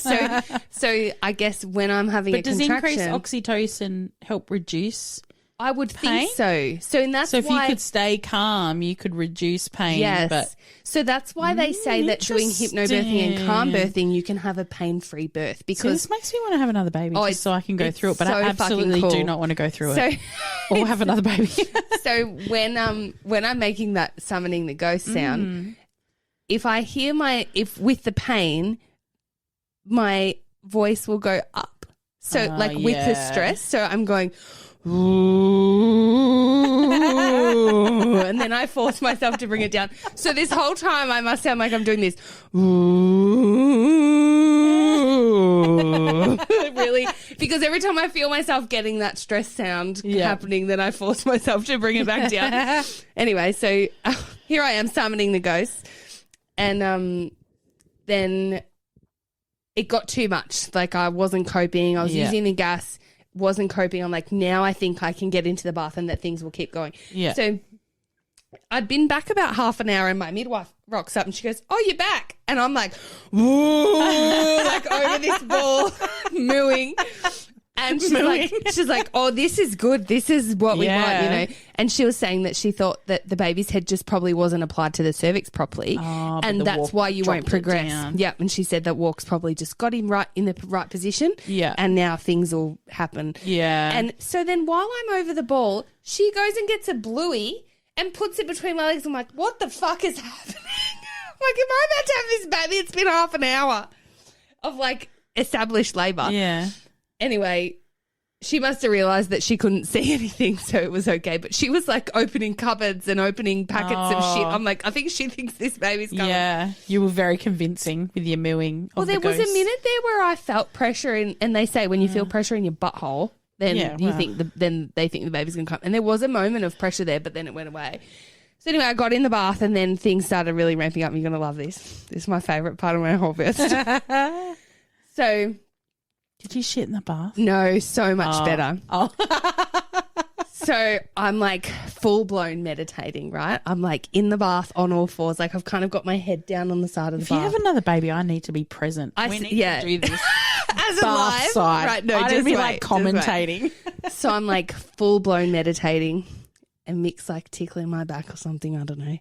S4: So I guess when I'm having a contraction.
S2: But does increased oxytocin help reduce
S4: I would
S2: pain?
S4: think so. So that's
S2: So if
S4: why,
S2: you could stay calm, you could reduce pain.
S4: yes.
S2: But
S4: So that's why they say that doing hypnobirthing and calm birthing, you can have a pain-free birth
S2: so
S4: because
S2: this makes me want to have another baby
S4: Oh,
S2: just so I can go
S4: it's
S2: through it. But I
S4: so
S2: absolutely
S4: fucking
S2: do
S4: cool.
S2: not want to go through
S4: so
S2: it or have another baby.
S4: so when I'm making that summoning the ghost sound, if I hear with the pain, my voice will go up. So like with the stress, so I'm going, ooh, and then I force myself to bring it down. So this whole time I must sound like I'm doing this. Ooh. Really, because every time I feel myself getting that stress sound happening, then I force myself to bring it back down. Anyway, so here I am summoning the ghost, and then it got too much. Like I wasn't coping. I was using the gas, wasn't coping. I'm like, now I think I can get into the bath and that things will keep going.
S2: Yeah.
S4: So I'd been back about half an hour and my midwife rocks up and she goes, "Oh, you're back." And I'm like, woo, like over this ball, mooing. And she's like, "Oh, this is good. This is what we want, you know." And she was saying that she thought that the baby's head just probably wasn't applied to the cervix properly, and that's why you won't progress. Yeah, and she said that walk's probably just got him right in the right position.
S2: Yeah,
S4: and now things will happen. Yeah, and so then while I'm over the ball, she goes and gets a bluey and puts it between my legs. I'm like, "What the fuck is happening?" Like, am I about to have this baby? It's been half an hour of like established labour.
S2: Yeah.
S4: Anyway, she must have realised that she couldn't see anything, so it was okay. But she was like opening cupboards and opening packets of shit. I'm like, I think she thinks this baby's coming.
S2: Yeah, you were very convincing with your mooing.
S4: Well, there was a minute there where I felt pressure, and they say when you feel pressure in your butthole, then then they think the baby's going to come. And there was a moment of pressure there, but then it went away. So anyway, I got in the bath, and then things started really ramping up. You're going to love this. This is my favourite part of my whole birth. So.
S2: Did you shit in the bath?
S4: No, so much better. Oh. So I'm like full blown meditating, right? I'm like in the bath on all fours. Like I've kind of got my head down on the side of the bath.
S2: If you have another baby, I need to be present. We need to do this
S4: as a
S2: bath
S4: live
S2: side.
S4: Right, no,
S2: I
S4: just
S2: be
S4: wait,
S2: like commentating.
S4: So I'm like full blown meditating, and Mick's like tickling my back or something. I don't know.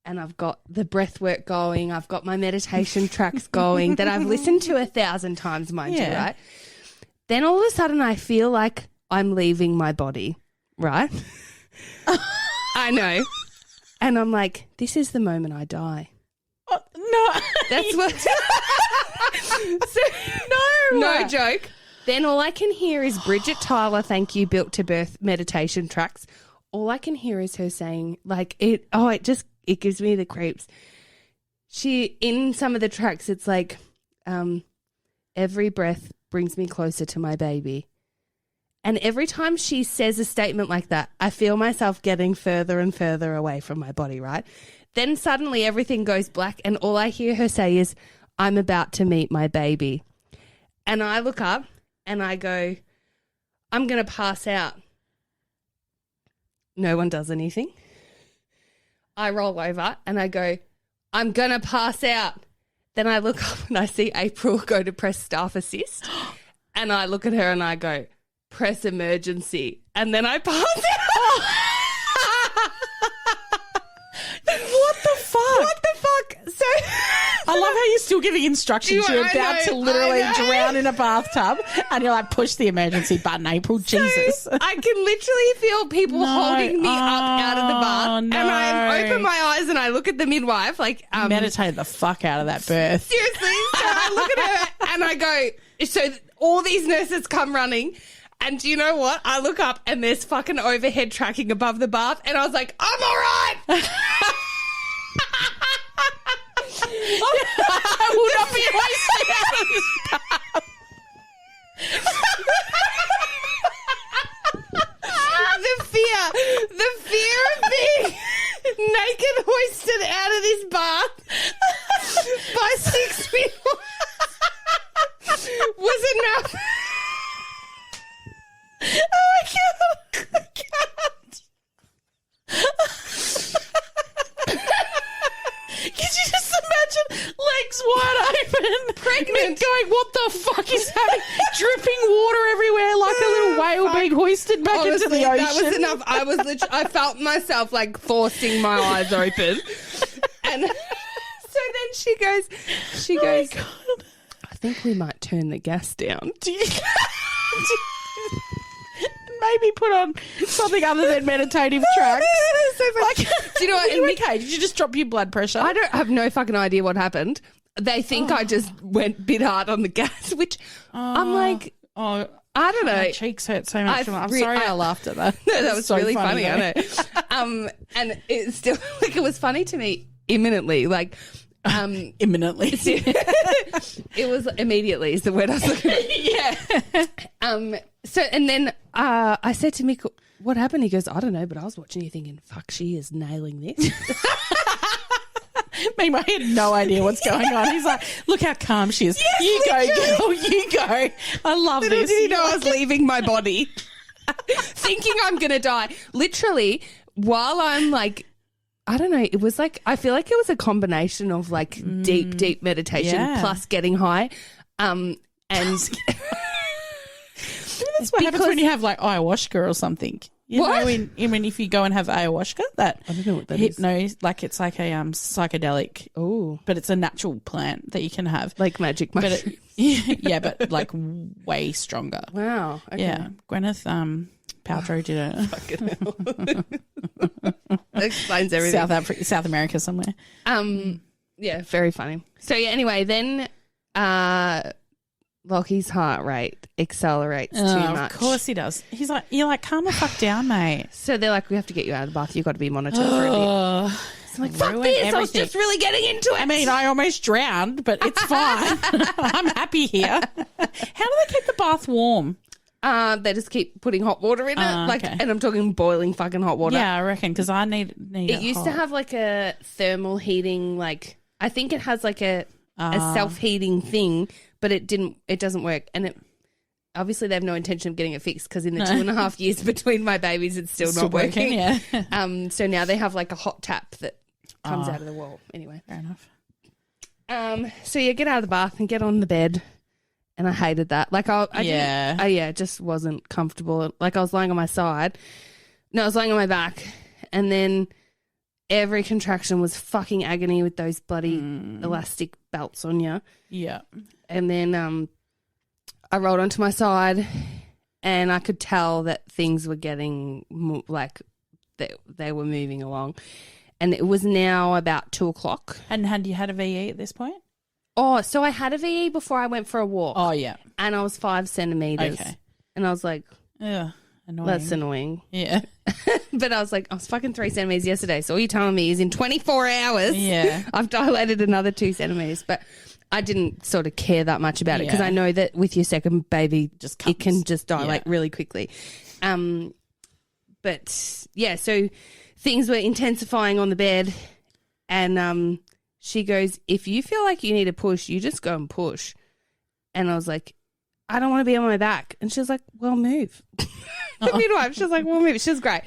S4: And I've got the breath work going. I've got my meditation tracks going that I've listened to 1,000 times, mind you, right? Then all of a sudden I feel like I'm leaving my body, right? I know. And I'm like, this is the moment I die.
S2: Oh, no.
S4: That's what. No joke. Then all I can hear is Bridget Tyler, thank you, Built to Birth meditation tracks. All I can hear is her saying, like, it gives me the creeps. In some of the tracks, it's like, every breath brings me closer to my baby. And every time she says a statement like that, I feel myself getting further and further away from my body, right? Then suddenly everything goes black and all I hear her say is, "I'm about to meet my baby." And I look up and I go, "I'm going to pass out." No one does anything. I roll over and I go, "I'm going to pass out." Then I look up and I see April go to press staff assist. And I look at her and I go, "Press emergency." And then I pass out.
S2: What the fuck?
S4: What the fuck? So
S2: I love how you're still giving instructions. You're about to literally drown in a bathtub and you're like, push the emergency button, April. Jesus.
S4: I can literally feel people holding me up out of the bath.
S2: No.
S4: And I open my eyes and I look at the midwife like...
S2: meditate the fuck out of that birth.
S4: Seriously. So I look at her and I go... So all these nurses come running... And do you know what? I look up and there's fucking overhead tracking above the bath and I was like, "I'm all right."
S2: I will not be hoisted out of this bath.
S4: The fear of being naked hoisted out of this bath by 6 people was enough.
S2: Oh my God. I can't. Could you just imagine legs wide open, pregnant, going, "What the fuck is happening?" Dripping water everywhere like a little whale being hoisted back into the ocean.
S4: That was enough. I felt myself like forcing my eyes open. And so then she goes,
S2: God.
S4: I think we might turn the gas down.
S2: Maybe put on something other than meditative tracks.
S4: So like, do you know what?
S2: Are you okay? Did you just drop your blood pressure?
S4: I have no fucking idea what happened. They think I just went a bit hard on the gas, which I'm like, I don't know.
S2: My cheeks hurt so much. I'm sorry I laughed at that.
S4: No, that was
S2: so
S4: really funny.
S2: though.
S4: I know. And it's still like it was funny to me imminently. Like,
S2: imminently.
S4: It was immediately is the word I was looking at.
S2: Yeah.
S4: So and then I said to Mick, "What happened?" He goes, "I don't know, but I was watching you thinking, fuck, she is nailing this."
S2: Meanwhile, he had no idea what's going on. He's like, look how calm she is.
S4: Yes,
S2: you go, girl, you go. I love
S4: Little
S2: this.
S4: did he know I was leaving my body, thinking I'm going to die. Literally, while I'm like, I don't know, it was like, I feel like it was a combination of like deep meditation plus getting high. And
S2: that's what happens when you have like ayahuasca or something. You know, when if you go and have ayahuasca, that
S4: I don't know what that is.
S2: Like it's like a psychedelic.
S4: Oh,
S2: but it's a natural plant that you can have,
S4: like magic mushroom.
S2: Yeah, but like way stronger.
S4: Wow. Okay.
S2: Yeah, Gwyneth Paltrow did it.
S4: Fucking hell. That explains everything.
S2: South America somewhere.
S4: Yeah, very funny. So yeah, anyway, then Lockie's heart rate accelerates too much.
S2: Of course he does. He's like, you're like, calm the fuck down, mate.
S4: So they're like, we have to get you out of the bath. You've got to be monitored for a bit. It's like, fuck this.
S2: Everything.
S4: I was just really getting into it.
S2: I mean, I almost drowned, but it's fine. I'm happy here. How do they keep the bath warm?
S4: They just keep putting hot water in it. Like,
S2: okay.
S4: and I'm talking boiling fucking hot water.
S2: Yeah, I reckon, because I need
S4: it used
S2: hot.
S4: to have like a thermal heating, like, I think it has like a self-heating thing, but it doesn't work. And it obviously they have no intention of getting it fixed because in the 2.5 years between my babies, it's still not working.
S2: Yeah.
S4: So now they have like a hot tap that comes out of the wall. Anyway.
S2: Fair enough.
S4: So you get out of the bath and get on the bed. And I hated that. Like I just wasn't comfortable. Like I was lying on my side. No, I was lying on my back. And then every contraction was fucking agony with those bloody elastic belts on you.
S2: Yeah.
S4: And then I rolled onto my side and I could tell that things were getting like they were moving along. And it was now about 2:00.
S2: And had you had a VE at this point?
S4: Oh, so I had a VE before I went for a walk.
S2: Oh, yeah.
S4: And I was 5 centimeters.
S2: Okay.
S4: And I was like,
S2: yeah, annoying.
S4: That's annoying.
S2: Yeah.
S4: But I was like, I was fucking 3 centimeters yesterday. So all you're telling me is in 24 hours, I've dilated another 2 centimeters. But I didn't sort of care that much about it because I know that with your second baby, it can just dilate really quickly. But yeah, so things were intensifying on the bed and she goes, if you feel like you need to push, you just go and push. And I was like, I don't want to be on my back. And she was like, well, move. The midwife, she was like, well, move. She was great.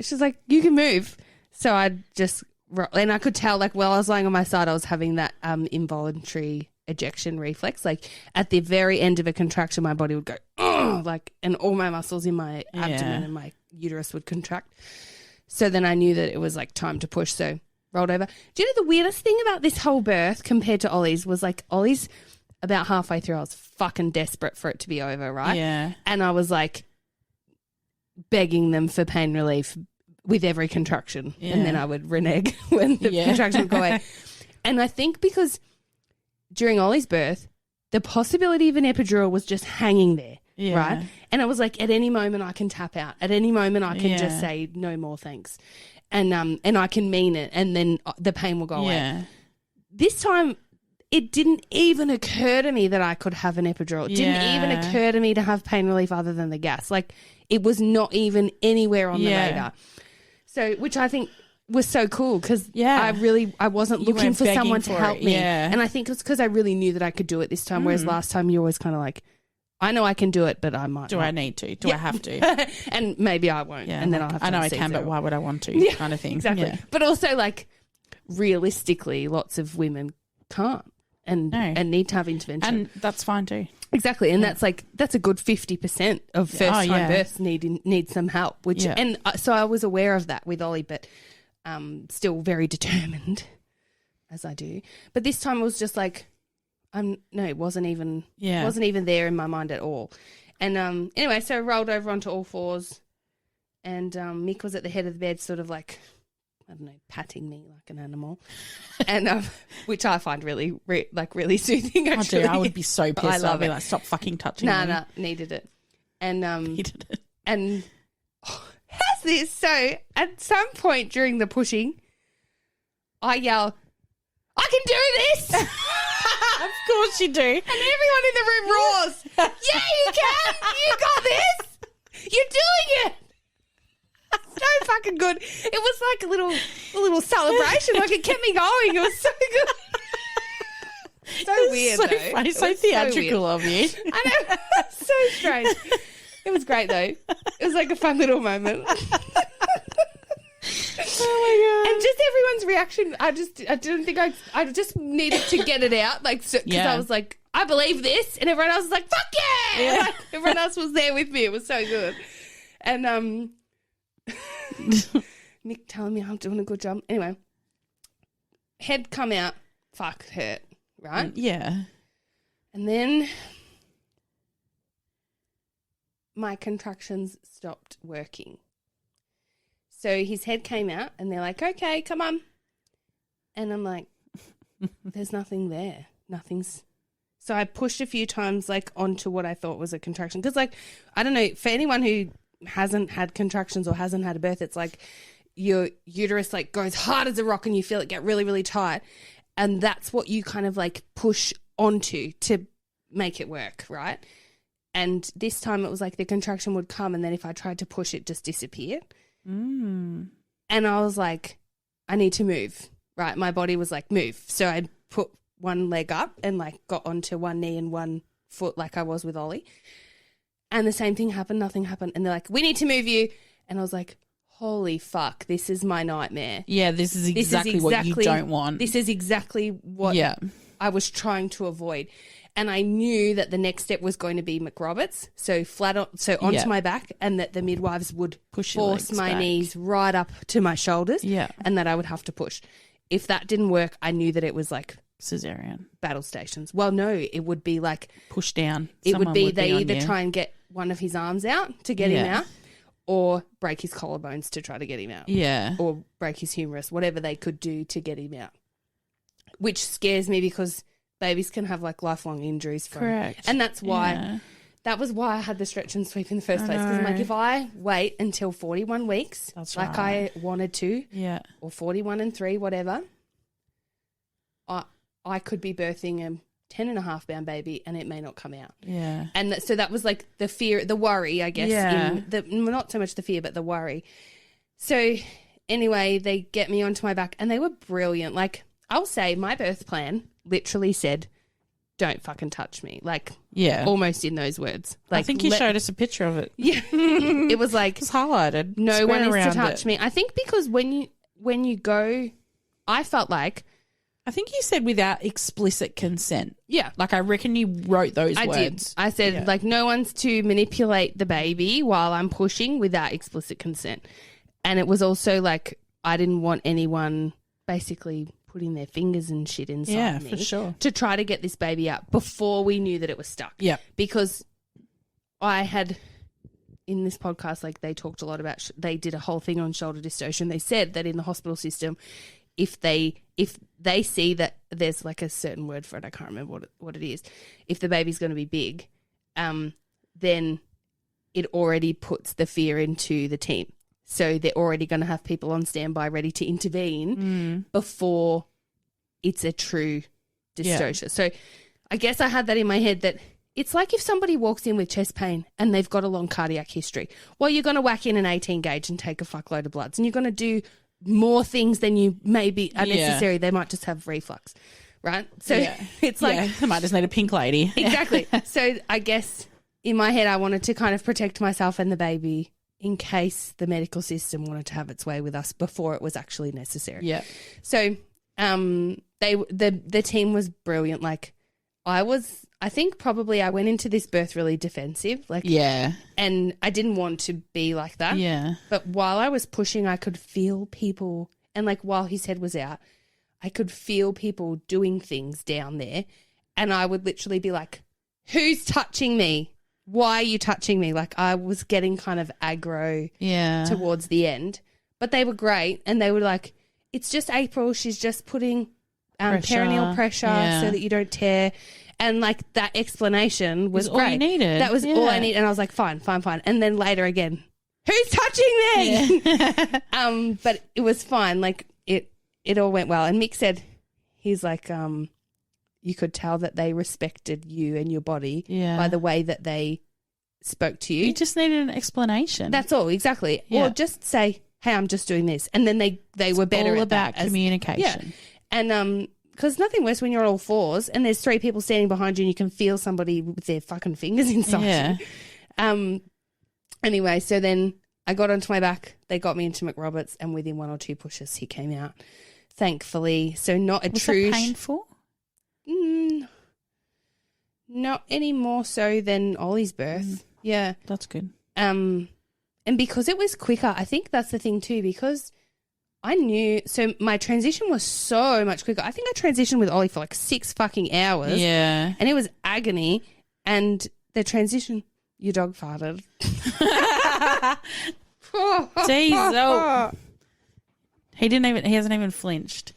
S4: She's like, you can move. So I just, and I could tell, like, while I was lying on my side, I was having that involuntary ejection reflex. Like at the very end of a contraction, my body would go, like, and all my muscles in my abdomen and my uterus would contract. So then I knew that it was like time to push. So rolled over. Do you know the weirdest thing about this whole birth compared to Ollie's was like Ollie's about halfway through, I was fucking desperate for it to be over, right?
S2: Yeah.
S4: And I was like begging them for pain relief with every contraction.
S2: Yeah.
S4: And then I would renege when the contraction would go away. And I think because during Ollie's birth, the possibility of an epidural was just hanging there, right? And I was like, at any moment I can tap out. At any moment I can just say no more thanks. And I can mean it, and then the pain will go away. This time, it didn't even occur to me that I could have an epidural. It didn't even occur to me to have pain relief other than the gas. Like, it was not even anywhere on the radar. So, which I think was so cool because I wasn't looking for someone to help me. And I think it's because I really knew that I could do it this time, whereas last time you always kind of like, I know I can do it, but I might
S2: Do
S4: not.
S2: I need to? Do I have to?
S4: And maybe I won't.
S2: Yeah,
S4: and then
S2: like,
S4: I'll have to
S2: I know I
S4: see
S2: can, but
S4: through.
S2: why would I want to? Kind of thing.
S4: Exactly.
S2: Yeah.
S4: But also, like, realistically, lots of women can't. and need to have intervention.
S2: And that's fine too.
S4: Exactly. And that's a good 50% of first time births need some help, which, and so I was aware of that with Ollie, but still very determined as I do. But this time it was just like, it wasn't even there in my mind at all. And anyway, so I rolled over onto all fours, and Mick was at the head of the bed, sort of like, I don't know, patting me like an animal, and which I find really really soothing. Actually,
S2: I would be so pissed.
S4: I love
S2: I'd be
S4: it.
S2: like, stop fucking touching me.
S4: No, needed it, and
S2: Needed it.
S4: and how's this? So at some point during the pushing, I yell, "I can do this!"
S2: Of course you do.
S4: And everyone in the room roars, "Yeah, you can! You got this! You're doing it!" So fucking good. It was like a little celebration. Like it kept me going. It was so good. So weird,
S2: so
S4: though.
S2: funny,
S4: It
S2: so
S4: was
S2: theatrical
S4: weird.
S2: of you.
S4: I know. So strange. It was great though. It was like a fun little moment.
S2: Oh my god!
S4: And just everyone's reaction, I didn't think I just needed to get it out, like, because I was like, I believe this, and everyone else was like, fuck yeah! Like, everyone else was there with me. It was so good. And Nick telling me I'm doing a good job. Anyway, head come out, fuck, hurt, right?
S2: Yeah.
S4: And then my contractions stopped working. So his head came out and they're like, okay, come on. And I'm like, there's nothing there. Nothing's. So I pushed a few times like onto what I thought was a contraction. Because like, I don't know, for anyone who hasn't had contractions or hasn't had a birth, it's like your uterus like goes hard as a rock and you feel it get really, really tight. And that's what you kind of like push onto to make it work, right? And this time it was like the contraction would come and then if I tried to push it just disappeared. And I was like, I need to move, right? My body was like, move. So I put one leg up and like got onto one knee and one foot like I was with Ollie. And the same thing happened, nothing happened. And they're like, we need to move you. And I was like, holy fuck, this is my nightmare.
S2: Yeah, this is exactly what you don't want.
S4: This is exactly what I was trying to avoid. And I knew that the next step was going to be McRoberts, so onto my back, and that the midwives would force my knees right up to my shoulders, and that I would have to push. If that didn't work, I knew that it was like
S2: cesarean
S4: battle stations. Well, no, it would be like
S2: push down.
S4: It would be they either try and get one of his arms out to get him out, or break his collarbones to try to get him out, or break his humerus, whatever they could do to get him out. Which scares me because babies can have like lifelong injuries from.
S2: Correct.
S4: And that's why that was why I had the stretch and sweep in the first place. Because I'm like, if I wait until 41 weeks, I wanted to, or 41 and 3, whatever, I could be birthing a 10 and a half pound baby and it may not come out.
S2: Yeah.
S4: And so that was like the fear, the worry, I guess. Not so much the fear, but the worry. So anyway, they get me onto my back and they were brilliant. Like, I'll say my birth plan literally said, don't fucking touch me. Like, almost in those words. Like,
S2: I think you showed us a picture of it.
S4: Yeah. It was like,
S2: it's highlighted.
S4: No one is to touch me. I think because when you go, I felt like,
S2: I think you said without explicit consent.
S4: Yeah.
S2: Like, I reckon you wrote those words.
S4: Did. I said, like, no one's to manipulate the baby while I'm pushing without explicit consent. And it was also like, I didn't want anyone basically putting their fingers and shit inside me
S2: for sure,
S4: to try to get this baby out before we knew that it was stuck.
S2: Yeah.
S4: Because I had, in this podcast, like they talked a lot about, they did a whole thing on shoulder dystocia. They said that in the hospital system, if they see that there's like a certain word for it, I can't remember what it is, if the baby's going to be big, then it already puts the fear into the team. So they're already going to have people on standby ready to intervene before it's a true dystocia. So I guess I had that in my head that it's like if somebody walks in with chest pain and they've got a long cardiac history. Well, you're going to whack in an 18 gauge and take a fuckload of bloods and you're going to do more things than you maybe are necessary. They might just have reflux, right? So it's like...
S2: they might just need a pink lady.
S4: Exactly. So I guess in my head I wanted to kind of protect myself and the baby in case the medical system wanted to have its way with us before it was actually necessary.
S2: Yeah.
S4: So the team was brilliant. Like I think probably I went into this birth really defensive. Like,
S2: Yeah.
S4: and I didn't want to be like that.
S2: Yeah.
S4: But while I was pushing, I could feel people, and like while his head was out, I could feel people doing things down there, and I would literally be like, "Who's touching me? Why are you touching me?" Like I was getting kind of aggro
S2: Yeah.
S4: towards the end, but they were great, and they were like, "It's just April. She's just putting perineal pressure so that you don't tear." And like that explanation was
S2: all you
S4: great.
S2: needed.
S4: That was all I needed, and I was like, "Fine." And then later again, "Who's touching me?"
S2: Yeah.
S4: But it was fine. Like it all went well. And Mick said, he's like, you could tell that they respected you and your body by the way that they spoke to you.
S2: You just needed an explanation.
S4: That's all, exactly.
S2: Yeah.
S4: Or just say, "Hey, I'm just doing this," and then they were better
S2: all
S4: at
S2: about
S4: that.
S2: communication.
S4: And because nothing worse when you're on all fours and there's 3 people standing behind you and you can feel somebody with their fucking fingers inside you. Anyway, so then I got onto my back. They got me into McRoberts, and within 1 or 2 pushes, he came out. Thankfully, so not a
S2: Was
S4: true.
S2: it painful?
S4: Not any more so than Ollie's birth. Yeah.
S2: That's good.
S4: And because it was quicker, I think that's the thing too, because I knew, so my transition was so much quicker. I think I transitioned with Ollie for like 6 fucking hours.
S2: Yeah.
S4: And it was agony. And the transition, your dog farted.
S2: Diesel. He hasn't even flinched.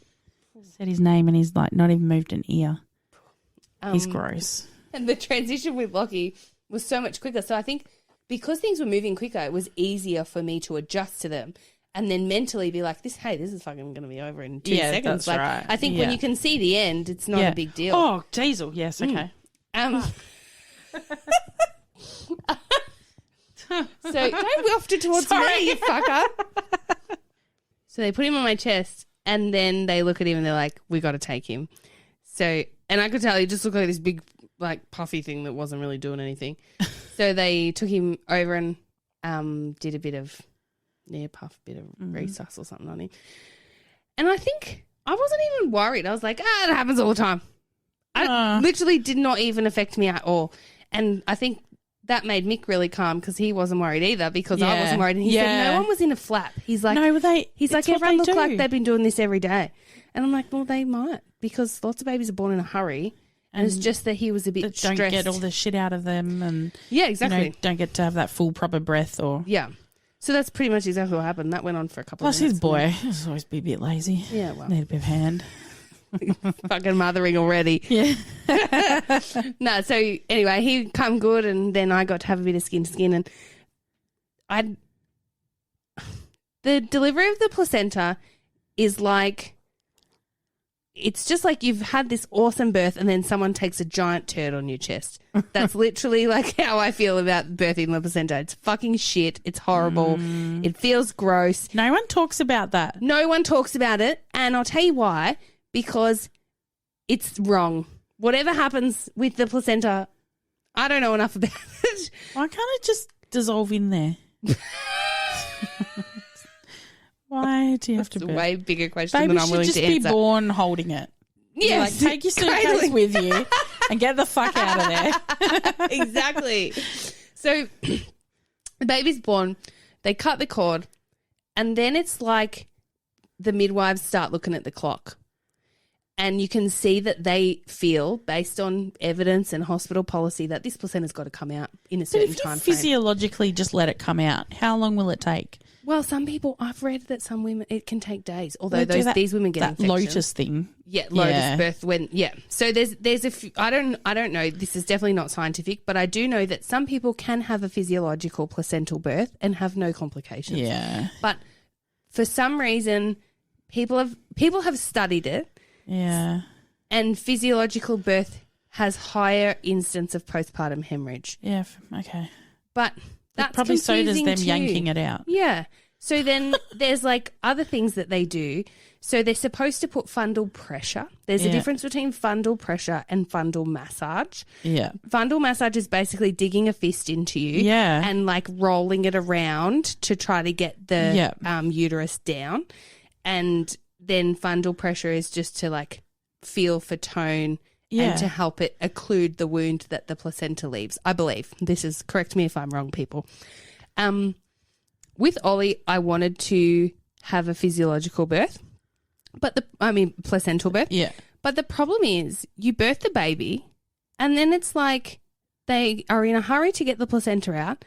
S2: Said his name and he's like not even moved an ear. He's gross.
S4: And the transition with Lockie was so much quicker. So I think because things were moving quicker, it was easier for me to adjust to them and then mentally be like, this is fucking going to be over in 2 seconds.
S2: That's
S4: like,
S2: right.
S4: I think when you can see the end, it's not a big deal.
S2: Oh, Diesel. Yes. Okay.
S4: So don't waft it towards me, you fucker. So they put him on my chest and then they look at him and they're like, "We got to take him." So, and I could tell he just looked like this big, like puffy thing that wasn't really doing anything. So they took him over and did a bit of puff, a bit of resus or something on him. And I think I wasn't even worried. I was like, it happens all the time. It literally did not even affect me at all. And I think that made Mick really calm because he wasn't worried either because I wasn't worried. And he said no one was in a flap. He's like,
S2: no,
S4: he's like, everyone looked like they've been doing this every day. And I'm like, well, they might because lots of babies are born in a hurry. And it's just that he was a bit stressed.
S2: Don't get all the shit out of them and
S4: exactly.
S2: Don't get to have that full proper breath or
S4: So that's pretty much exactly what happened. That went on for a couple of minutes.
S2: Plus his boy he's always be a bit lazy.
S4: Yeah, well.
S2: Need a bit of hand.
S4: Fucking mothering already.
S2: Yeah.
S4: No, so anyway, he come good and then I got to have a bit of skin to skin and the delivery of the placenta is like, it's just like you've had this awesome birth and then someone takes a giant turd on your chest. That's literally like how I feel about birthing the placenta. It's fucking shit. It's horrible. It feels gross.
S2: No one talks about that.
S4: No one talks about it. And I'll tell you why. Because it's wrong. Whatever happens with the placenta, I don't know enough about it.
S2: Why can't it just dissolve in there? Why do you have to
S4: It's a
S2: birth?
S4: way bigger question
S2: Baby
S4: than I'm willing
S2: should
S4: to
S2: just be
S4: answer.
S2: born holding it.
S4: Yes.
S2: Like, take your suitcase with you and get the fuck out of there.
S4: Exactly. So the baby's born, they cut the cord, and then it's like the midwives start looking at the clock. And you can see that they feel, based on evidence and hospital policy, that this placenta's got to come out in a
S2: But
S4: certain
S2: if you
S4: time frame.
S2: physiologically just let it come out, how long will it take?
S4: Well, some people, I've read that some women, it can take days. Although
S2: They do
S4: these women get
S2: that
S4: infections.
S2: lotus thing.
S4: Yeah, lotus
S2: Yeah.
S4: birth So there's a few, I don't know, this is definitely not scientific, but I do know that some people can have a physiological placental birth and have no complications.
S2: Yeah.
S4: But for some reason people have studied it.
S2: Yeah.
S4: And physiological birth has higher instance of postpartum hemorrhage.
S2: Yeah. Okay.
S4: But that's
S2: probably so does
S4: confusing
S2: them
S4: too.
S2: yanking it out.
S4: Yeah. So then there's like other things that they do. So they're supposed to put fundal pressure. There's a difference between fundal pressure and fundal massage.
S2: Yeah.
S4: Fundal massage is basically digging a fist into you and like rolling it around to try to get the uterus down. And then fundal pressure is just to like feel for tone and to help it occlude the wound that the placenta leaves, I believe. This is, correct me if I'm wrong, people. With Ollie, I wanted to have a physiological birth, placental birth.
S2: Yeah.
S4: But the problem is you birth the baby and then it's like they are in a hurry to get the placenta out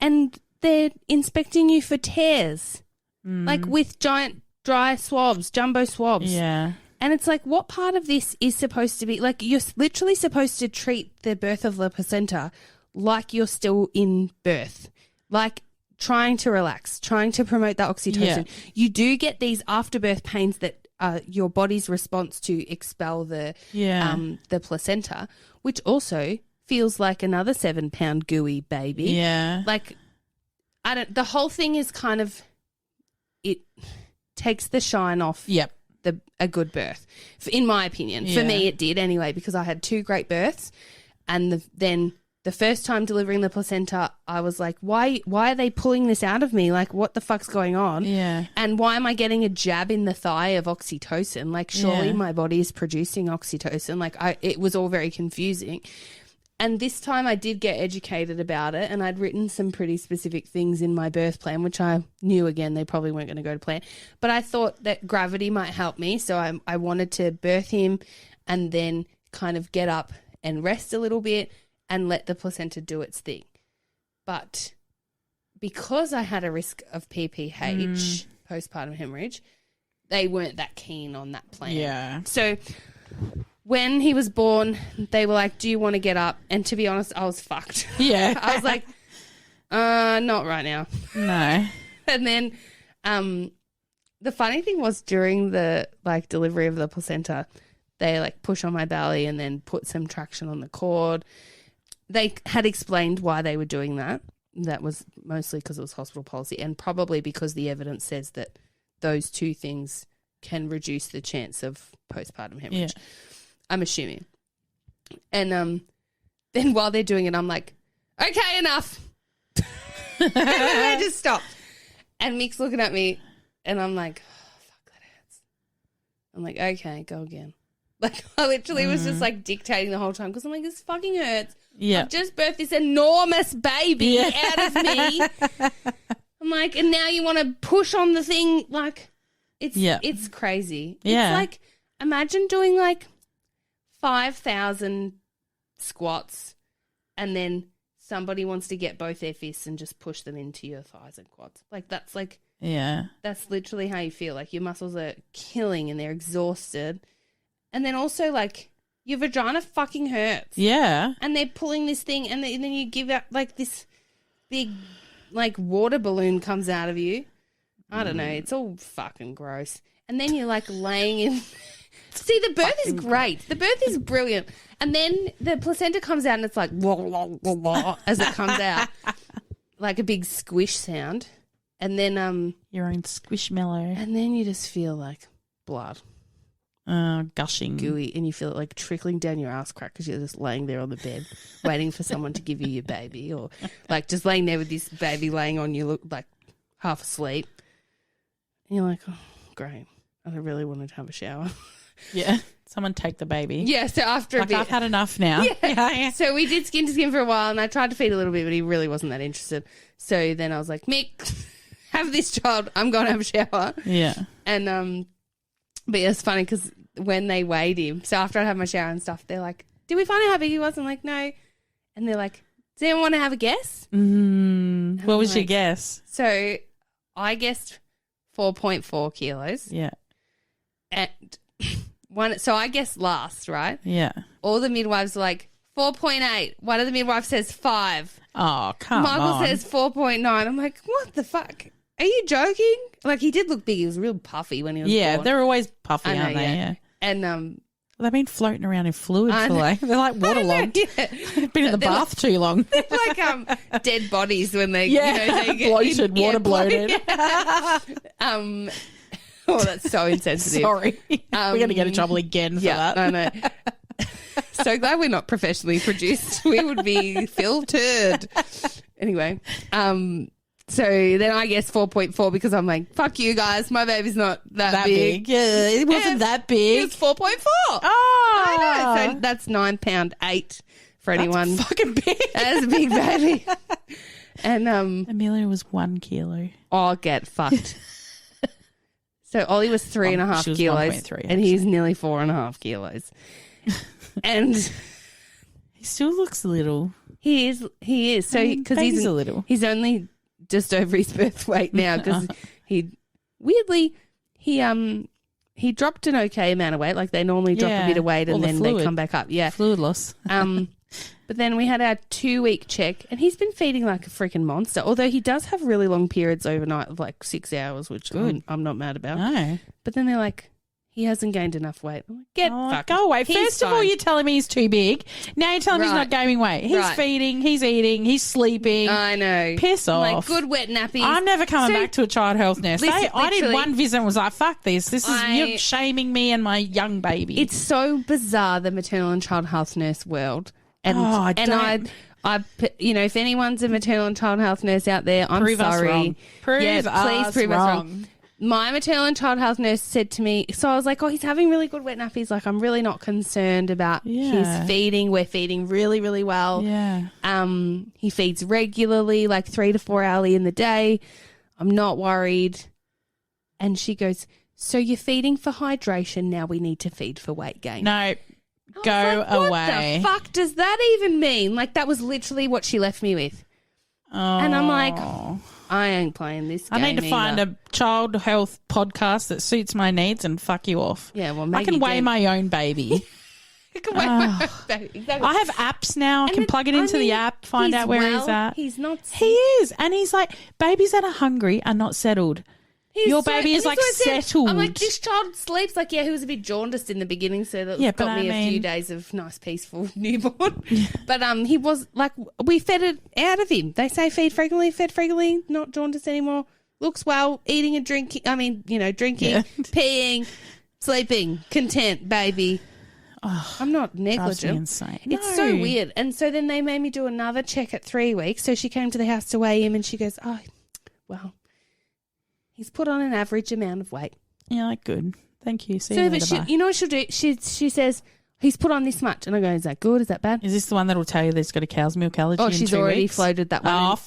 S4: and they're inspecting you for tears, like with giant dry swabs, jumbo swabs.
S2: Yeah.
S4: And it's like, what part of this is supposed to be, like, you're literally supposed to treat the birth of the placenta like you're still in birth, like trying to relax, trying to promote that oxytocin. Yeah. You do get these afterbirth pains that your body's response to expel the placenta, which also feels like another 7-pound gooey baby.
S2: Yeah.
S4: Like, the whole thing is kind of, it takes the shine off.
S2: Yep.
S4: A good birth, in my opinion. For me, it did anyway, because I had 2 great births, and then the first time delivering the placenta, I was like, why are they pulling this out of me? Like, what the fuck's going on?
S2: Yeah.
S4: And why am I getting a jab in the thigh of oxytocin? Like, surely my body is producing oxytocin. Like, it was all very confusing. And this time I did get educated about it, and I'd written some pretty specific things in my birth plan, which I knew, again, they probably weren't going to go to plan. But I thought that gravity might help me, so I wanted to birth him and then kind of get up and rest a little bit and let the placenta do its thing. But because I had a risk of PPH, postpartum hemorrhage, they weren't that keen on that plan.
S2: Yeah.
S4: So when he was born, they were like, do you want to get up? And to be honest, I was fucked.
S2: Yeah.
S4: I was like, not right now.
S2: No.
S4: And then the funny thing was, during the delivery of the placenta, they push on my belly and then put some traction on the cord. They had explained why they were doing that. That was mostly because it was hospital policy, and probably because the evidence says that those 2 things can reduce the chance of postpartum hemorrhage. Yeah. I'm assuming. And then while they're doing it, I'm like, okay, enough. And then they just stopped. And Mick's looking at me, and I'm like, oh, fuck, that hurts. I'm like, okay, go again. Like, I literally was just dictating the whole time, because I'm like, this fucking hurts.
S2: Yeah.
S4: I've just birthed this enormous baby out of me. I'm like, and now you want to push on the thing. Like, it's crazy.
S2: Yeah.
S4: It's like, imagine doing 5,000 squats and then somebody wants to get both their fists and just push them into your thighs and quads. That's that's literally how you feel. Like, your muscles are killing and they're exhausted. And then also, your vagina fucking hurts.
S2: Yeah.
S4: And they're pulling this thing, and then you give out this big water balloon comes out of you. I don't know. It's all fucking gross. And then you're laying in. See, the birth is great. The birth is brilliant. And then the placenta comes out and it's like, wah, wah, wah, wah, as it comes out, like a big squish sound. And then
S2: your own squishmallow.
S4: And then you just feel like blood.
S2: Gushing.
S4: Gooey. And you feel it trickling down your ass crack because you're just laying there on the bed waiting for someone to give you your baby, or just laying there with this baby laying on you, look half asleep. And you're like, oh, great. I really wanted to have a shower.
S2: Yeah. Someone take the baby.
S4: Yeah, so after a bit.
S2: I've had enough now.
S4: Yeah. So we did skin to skin for a while, and I tried to feed a little bit, but he really wasn't that interested. So then I was like, Mick, have this child. I'm going to have a shower.
S2: Yeah.
S4: And, but yeah, it's funny because when they weighed him, so after I had my shower and stuff, they're like, did we find out how big he was? I'm like, no. And they're like, does anyone want to have a guess?
S2: What was your guess?
S4: So I guessed 4.4 kilos.
S2: Yeah.
S4: And so I guessed last, right?
S2: Yeah.
S4: All the midwives were like, 4.8. One of the midwives says 5.
S2: Oh, come on.
S4: Michael says 4.9. I'm like, what the fuck? Are you joking? He did look big. He was real puffy when he was born.
S2: They're always puffy, aren't they? Yeah.
S4: And
S2: they've been floating around in fluid for they're like waterlogged. They've been in the bath too long.
S4: Like dead bodies when they they get
S2: bloated, water bloated.
S4: Oh, that's so insensitive.
S2: Sorry. We're going to get in trouble again for that.
S4: I know. So glad we're not professionally produced. We would be filtered. Anyway, So then I guess 4.4 because I'm like, fuck you guys, my baby's not that big.
S2: Yeah, it wasn't that big.
S4: It's 4.4.
S2: Oh,
S4: I know. So that's £9.8 for anyone.
S2: That's fucking big.
S4: That's a big baby. And
S2: Amelia was 1 kilo.
S4: oh, get fucked. So Ollie was 3.5
S2: she was
S4: kilos,
S2: 1.3
S4: and he's nearly 4.5 kilos. And
S2: He still looks little.
S4: he is. So because
S2: Baby's a little.
S4: he's only just over his birth weight now because he weirdly he dropped an okay amount of weight. Like they normally drop a bit of weight
S2: all
S4: and
S2: the
S4: then
S2: fluid.
S4: they come back up. Yeah.
S2: Fluid loss.
S4: But then we had our 2-week check, and he's been feeding like a freaking monster. Although he does have really long periods overnight of like 6 hours, which I'm not mad about.
S2: No.
S4: But then they're like, he hasn't gained enough weight. I'm like, get fucked.
S2: Go away.
S4: He's
S2: First of all,
S4: fine.
S2: you're telling me he's too big. Now you're telling me he's
S4: Right.
S2: not gaining weight. He's
S4: Right.
S2: feeding, he's eating, he's sleeping.
S4: I know.
S2: Piss
S4: Like
S2: off.
S4: good wet nappies.
S2: I'm never coming
S4: So-
S2: back to a child health nurse.
S4: Listen,
S2: I did
S4: literally-
S2: one visit and was like, fuck this. This is you're shaming me and my young baby.
S4: It's so bizarre, the maternal and child health nurse world. And
S2: I
S4: you know, if anyone's a maternal and child health nurse out there, I'm
S2: Prove us
S4: sorry.
S2: wrong. Prove
S4: please
S2: us
S4: prove us
S2: wrong.
S4: wrong. My maternal and child health nurse said to me, so I was like, oh, he's having really good wet nappies. Like, I'm really not concerned about
S2: Yeah.
S4: his feeding. We're feeding really, really well.
S2: Yeah.
S4: He feeds regularly, like 3 to 4 hourly in the day. I'm not worried. And she goes, so you're feeding for hydration. Now we need to feed for weight gain.
S2: No. Go
S4: I was like,
S2: away.
S4: What the fuck does that even mean? Like, that was literally what she left me with.
S2: Oh.
S4: And I'm like, I ain't playing this
S2: I
S4: game
S2: need to find
S4: either.
S2: a child health podcast that suits my needs and fuck you off.
S4: Yeah, well,
S2: I
S4: maybe
S2: can weigh
S4: Jen-
S2: my own baby.
S4: I can weigh my own baby. Exactly.
S2: I have apps now. I
S4: And
S2: can plug it into the app, find out where he's at.
S4: He's not sick.
S2: He is. And he's like, babies that are hungry are not settled.
S4: He's
S2: Your
S4: so-
S2: baby is
S4: and
S2: like
S4: that's what I said.
S2: settled.
S4: I'm like, this child sleeps. Like, yeah, he was a bit jaundiced in the beginning, so that
S2: Yeah,
S4: got
S2: but
S4: me
S2: I
S4: a few
S2: mean-
S4: days of nice, peaceful newborn. But he was like, we fed it out of him. They say feed frequently, fed frequently, not jaundiced anymore. Looks well, eating and drinking. I mean, you know, drinking,
S2: Yeah.
S4: peeing, sleeping, content, baby. I'm not
S2: Drives me
S4: negligent.
S2: insane.
S4: It's so
S2: No.
S4: weird. And so then they made me do another check at 3 weeks. So she came to the house to weigh him and she goes, oh, well, he's put on an average amount of weight.
S2: Yeah, like, good. Thank you. See
S4: So,
S2: you
S4: but
S2: later, bye.
S4: you know what she'll do? She says, he's put on this much. And I go, is that good? Is that bad?
S2: Is this the one that will tell you that it's got a cow's milk allergy
S4: Oh,
S2: in
S4: she's
S2: 2
S4: already
S2: weeks?
S4: floated that one.
S2: Oh,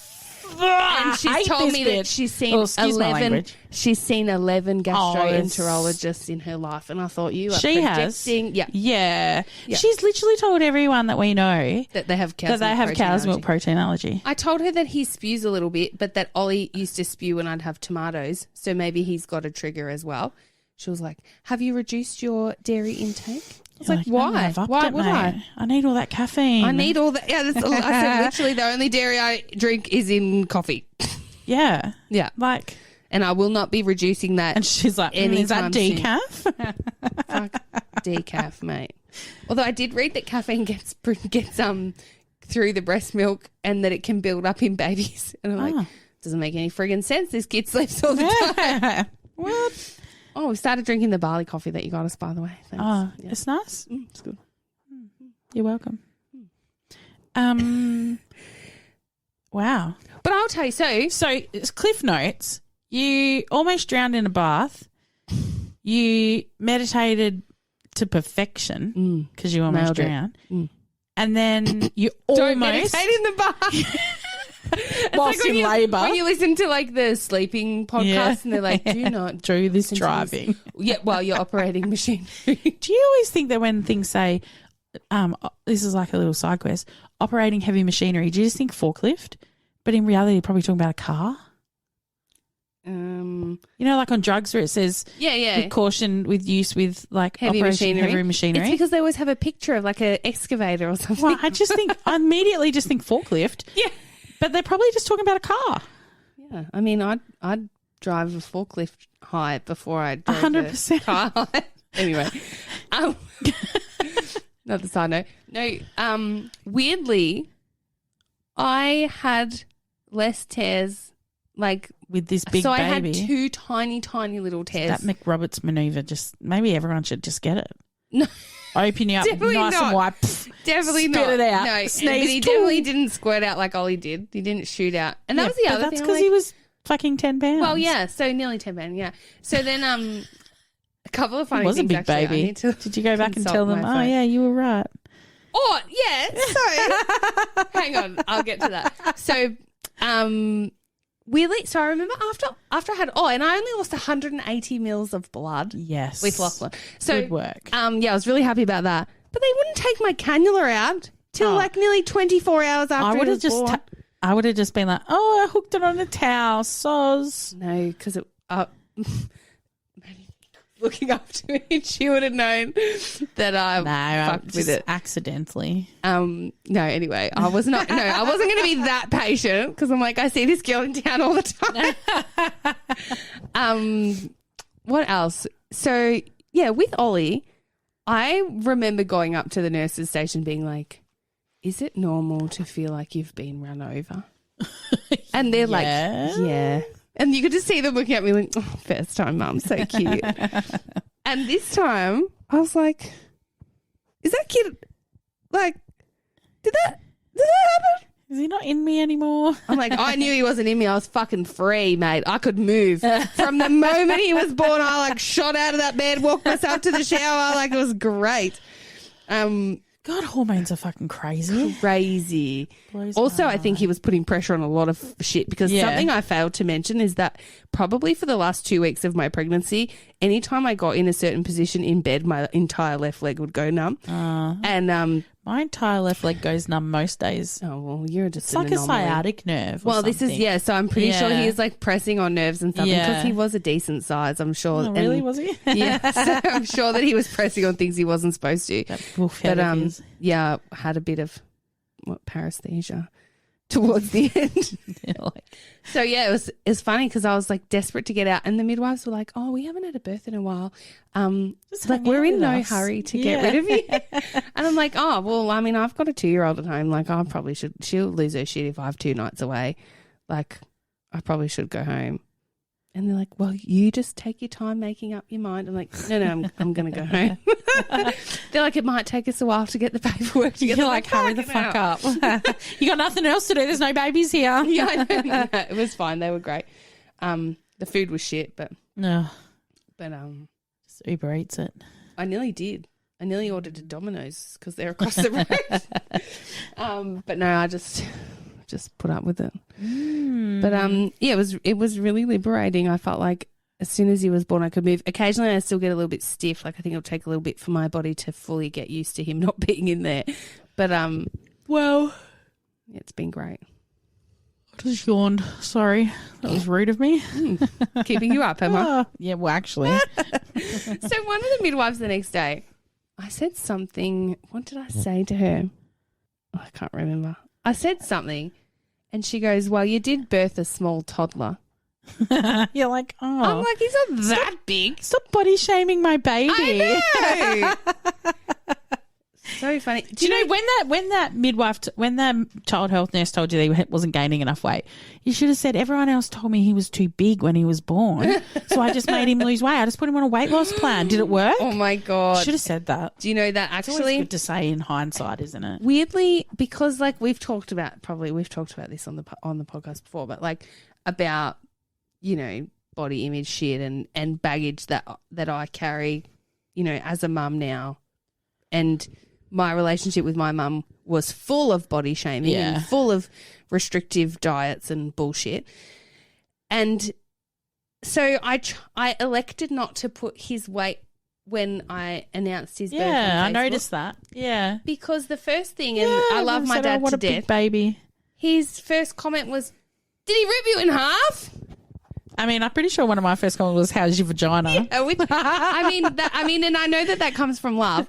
S4: And she's told me that she's seen
S2: excuse my
S4: 11.
S2: language.
S4: She's seen 11
S2: that's-
S4: gastroenterologists in her life, and I thought you are
S2: She has.
S4: projecting. Yeah,
S2: Yeah.
S4: Yeah.
S2: She's literally told everyone that we know
S4: that they have cow's
S2: cow's
S4: milk
S2: milk protein allergy.
S4: I told her that he spews a little bit, but that Ollie used to spew when I'd have tomatoes, so maybe he's got a trigger as well. She was like, "Have you reduced your dairy intake?" I was
S2: You're
S4: like,
S2: no,
S4: "Why?
S2: I've upped
S4: Why
S2: it,
S4: would
S2: mate.
S4: I?"
S2: I need all that caffeine.
S4: I need all that. Yeah, that's all. I said literally the only dairy I drink is in coffee.
S2: Yeah.
S4: Yeah,
S2: Like,
S4: and I will not be reducing that.
S2: and she's like, is that
S4: Anytime soon.
S2: decaf?
S4: Fuck decaf, mate. Although I did read that caffeine gets through the breast milk and that it can build up in babies. And I'm like, doesn't make any friggin' sense. This kid sleeps all the time.
S2: What?
S4: Oh, we started drinking the barley coffee that you got us, by the way. Thanks.
S2: Oh,
S4: Yeah.
S2: it's nice.
S4: It's good.
S2: You're welcome. Wow.
S4: But I'll tell you,
S2: So, it's Cliff Notes. You almost drowned in a bath. You meditated to perfection because you almost
S4: Nailed it.
S2: drowned. And then you
S4: don't
S2: almost
S4: meditate in the bath. It's
S2: whilst
S4: when
S2: in
S4: you-
S2: labour.
S4: When you listen to like the sleeping podcast
S2: Yeah.
S4: and they're like, do not
S2: do this
S4: listen to
S2: driving.
S4: Yeah, while you're operating machinery.
S2: Do you always think that when things say, this is like a little side quest, operating heavy machinery, do you just think forklift? But in reality, you're probably talking about a car. You know, like on drugs where it says,
S4: Yeah.
S2: with caution, with use, with like
S4: Heavy
S2: operation
S4: machinery.
S2: heavy machinery.
S4: It's because they always have a picture of like an excavator or something.
S2: Well, I immediately just think forklift.
S4: Yeah.
S2: But they're probably just talking about a car.
S4: Yeah, I mean, I'd drive a forklift high before I drove
S2: 100%.
S4: a car high. Anyway, another side note. No, weirdly, I had less tears. Like
S2: With this big
S4: so,
S2: baby.
S4: I had two tiny little tears.
S2: That McRoberts maneuver, maybe everyone should just get it.
S4: No.
S2: Open you up
S4: Definitely
S2: nice
S4: not.
S2: and wide. Pff,
S4: Definitely
S2: spit
S4: not.
S2: it out.
S4: No,
S2: Sneeze.
S4: but he definitely didn't squirt out like Ollie did. He didn't shoot out. And that was the
S2: but
S4: other
S2: that's
S4: thing.
S2: because he was fucking 10 pounds.
S4: Well, yeah, so nearly 10 pounds, yeah. So then a couple of funny
S2: He was a
S4: things,
S2: big
S4: actually. I
S2: baby.
S4: need to
S2: Did you go back and
S4: consult
S2: tell them,
S4: my
S2: oh,
S4: phone.
S2: yeah, you were right?
S4: Oh, yeah, so hang on, I'll get to that. So weirdly, so I remember after I had, and I only lost 180 mils of blood
S2: Yes.
S4: with Lachlan. So
S2: Good work.
S4: yeah, I was really happy about that. But they wouldn't take my cannula out till like nearly 24 hours after
S2: I would
S4: it
S2: have
S4: was
S2: just
S4: born.
S2: I would have just been like, oh, I hooked it on a towel, soz.
S4: No, because it. Looking up to me, she would have known that I fucked with it.
S2: Accidentally.
S4: No, anyway, I was not. No, I wasn't going to be that patient because I'm like, I see this girl in town all the time. What else? So yeah, with Ollie, I remember going up to the nurse's station being like, "Is it normal to feel like you've been run over?" And they're like, "Yeah." And you could just see them looking at me like, oh, first time, mum, so cute. And this time, I was like, is that kid, like, did that happen?
S2: Is he not in me anymore?
S4: I'm like, I knew he wasn't in me. I was fucking free, mate. I could move. From the moment he was born, I, like, shot out of that bed, walked myself to the shower. Like, it was great.
S2: God, hormones are fucking crazy.
S4: Crazy.
S2: Blows
S4: Also,
S2: my
S4: I think he was putting pressure on a lot of shit because something I failed to mention is that probably for the last 2 weeks of my pregnancy, anytime I got in a certain position in bed, my entire left leg would go numb. And
S2: my entire left leg goes numb most days.
S4: oh well, you're just
S2: It's like a sciatic nerve. Or
S4: Well, this is
S2: something.
S4: so I'm pretty sure
S2: Yeah.
S4: he is like pressing on nerves and stuff because he was a decent size. I'm sure.
S2: Oh, really?
S4: And-
S2: Was he?
S4: Yeah, so I'm sure that he was pressing on things he wasn't supposed to.
S2: That wolf head
S4: But
S2: of his.
S4: yeah, I had a bit of paresthesia towards the end.
S2: Like,
S4: So yeah, it was funny because I was like desperate to get out, and the midwives were like, "Oh, we haven't had a birth in a while.
S2: Just
S4: Like
S2: hang
S4: we're
S2: out
S4: in
S2: with
S4: no
S2: us."
S4: hurry to get rid of you." And I'm like, "Oh, well, I mean, I've got a 2-year-old at home. Like, I probably should. She'll lose her shit if I have 2 nights away. Like, I probably should go home." And they're like, "Well, you just take your time making up your mind." I'm like, "No, I'm going to go home." They're like, "It might take us a while to get the paperwork together."
S2: You're like, hurry the
S4: "Fucking
S2: fuck
S4: hell."
S2: up. You got nothing else to do. There's no babies here.
S4: Yeah, I know. No, it was fine. They were great. The food was shit, but
S2: No,
S4: just
S2: Uber Eats it.
S4: I nearly did. I nearly ordered a Domino's because they're across the road. But no, I just put up with it. But yeah, it was really liberating. I felt like as soon as he was born, I could move. Occasionally, I still get a little bit stiff. Like I think it'll take a little bit for my body to fully get used to him not being in there. But
S2: Well,
S4: yeah, it's been great.
S2: I just yawned. Sorry, that was rude of me.
S4: Keeping you up, Emma.
S2: Yeah, well, actually,
S4: So one of the midwives the next day, I said something. What did I say to her? Oh, I can't remember. I said something, and she goes, "Well, you did birth a small toddler."
S2: you're like, oh,
S4: I'm like, he's not that big.
S2: stop body shaming my baby.
S4: I know. So funny.
S2: Do you know when that midwife, when that child health nurse told you that he wasn't gaining enough weight, you should have said, everyone else told me he was too big when he was born, so I just made him lose weight. I just put him on a weight loss plan. Did it work?
S4: Oh my God.
S2: Should have said that.
S4: Do you know that
S2: It's always
S4: actually?
S2: good to say in hindsight, isn't it?
S4: Weirdly, because like we've talked about this on the podcast before, but like about, you know, body image shit and baggage that I carry, you know, as a mum now, and my relationship with my mum was full of body shaming and full of restrictive diets and bullshit. And so I elected not to put his weight when I announced his birth on
S2: Yeah, I
S4: Facebook,
S2: noticed that. Yeah.
S4: because the first thing, and I love my
S2: said,
S4: dad
S2: what
S4: to
S2: a big
S4: death,
S2: baby.
S4: his first comment was, "Did he rip you in half?"
S2: I mean, I'm pretty sure one of my first comments was, "How's your vagina?"
S4: Which, and I know that comes from love,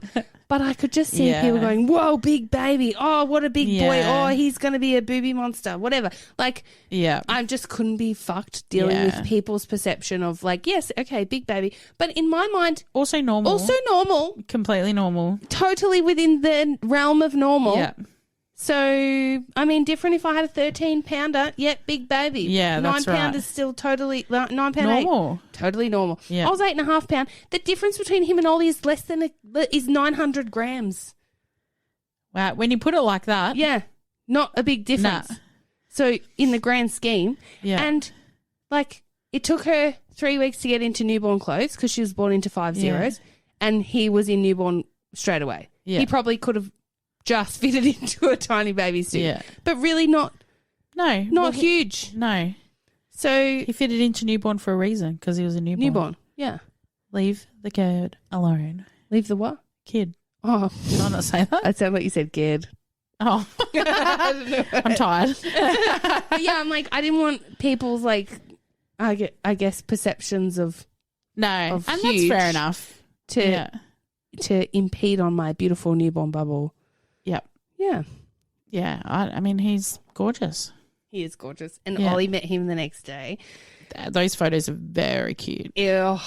S4: but I could just see
S2: Yeah.
S4: people going, "Whoa, big baby! Oh, what a big boy!
S2: Yeah.
S4: Oh, he's going to be a booby monster!" Whatever. Like,
S2: Yeah.
S4: I just couldn't be fucked dealing
S2: Yeah.
S4: with people's perception of like, yes, okay, big baby, but in my mind,
S2: Also normal.
S4: also normal,
S2: completely normal.
S4: totally within the realm of normal.
S2: Yeah.
S4: So, I mean, different if I had a 13-pounder, yet big baby.
S2: Yeah, that's
S4: 9
S2: right.
S4: pounders still totally, 9 pound
S2: Normal.
S4: 8, totally normal.
S2: Yeah.
S4: I was 8.5 pound. The difference between him and Ollie is less than is 900 grams.
S2: Wow. When you put it like that.
S4: Yeah, not a big difference.
S2: Nah.
S4: So in the grand scheme,
S2: Yeah.
S4: and like it took her 3 weeks to get into newborn clothes because she was born into 5 zeros, and he was in newborn straight away.
S2: Yeah.
S4: He probably could have just fitted into a tiny baby suit,
S2: Yeah.
S4: but really not
S2: No.
S4: huge.
S2: No.
S4: So
S2: He fitted into newborn for a reason because he was a newborn.
S4: yeah.
S2: Leave the kid alone.
S4: Leave the what?
S2: Kid.
S4: Oh,
S2: Did I not say that?
S4: that sounded like you said "geared."
S2: Oh. I'm tired.
S4: But yeah, I'm like, I didn't want people's like, I guess perceptions of
S2: No.
S4: Of
S2: And
S4: huge.
S2: that's fair enough.
S4: to impede on my beautiful newborn bubble.
S2: Yep.
S4: Yeah.
S2: Yeah. I mean, he's gorgeous.
S4: He is gorgeous. And
S2: Yeah.
S4: Ollie met him the next day.
S2: Those photos are very cute.
S4: Ew,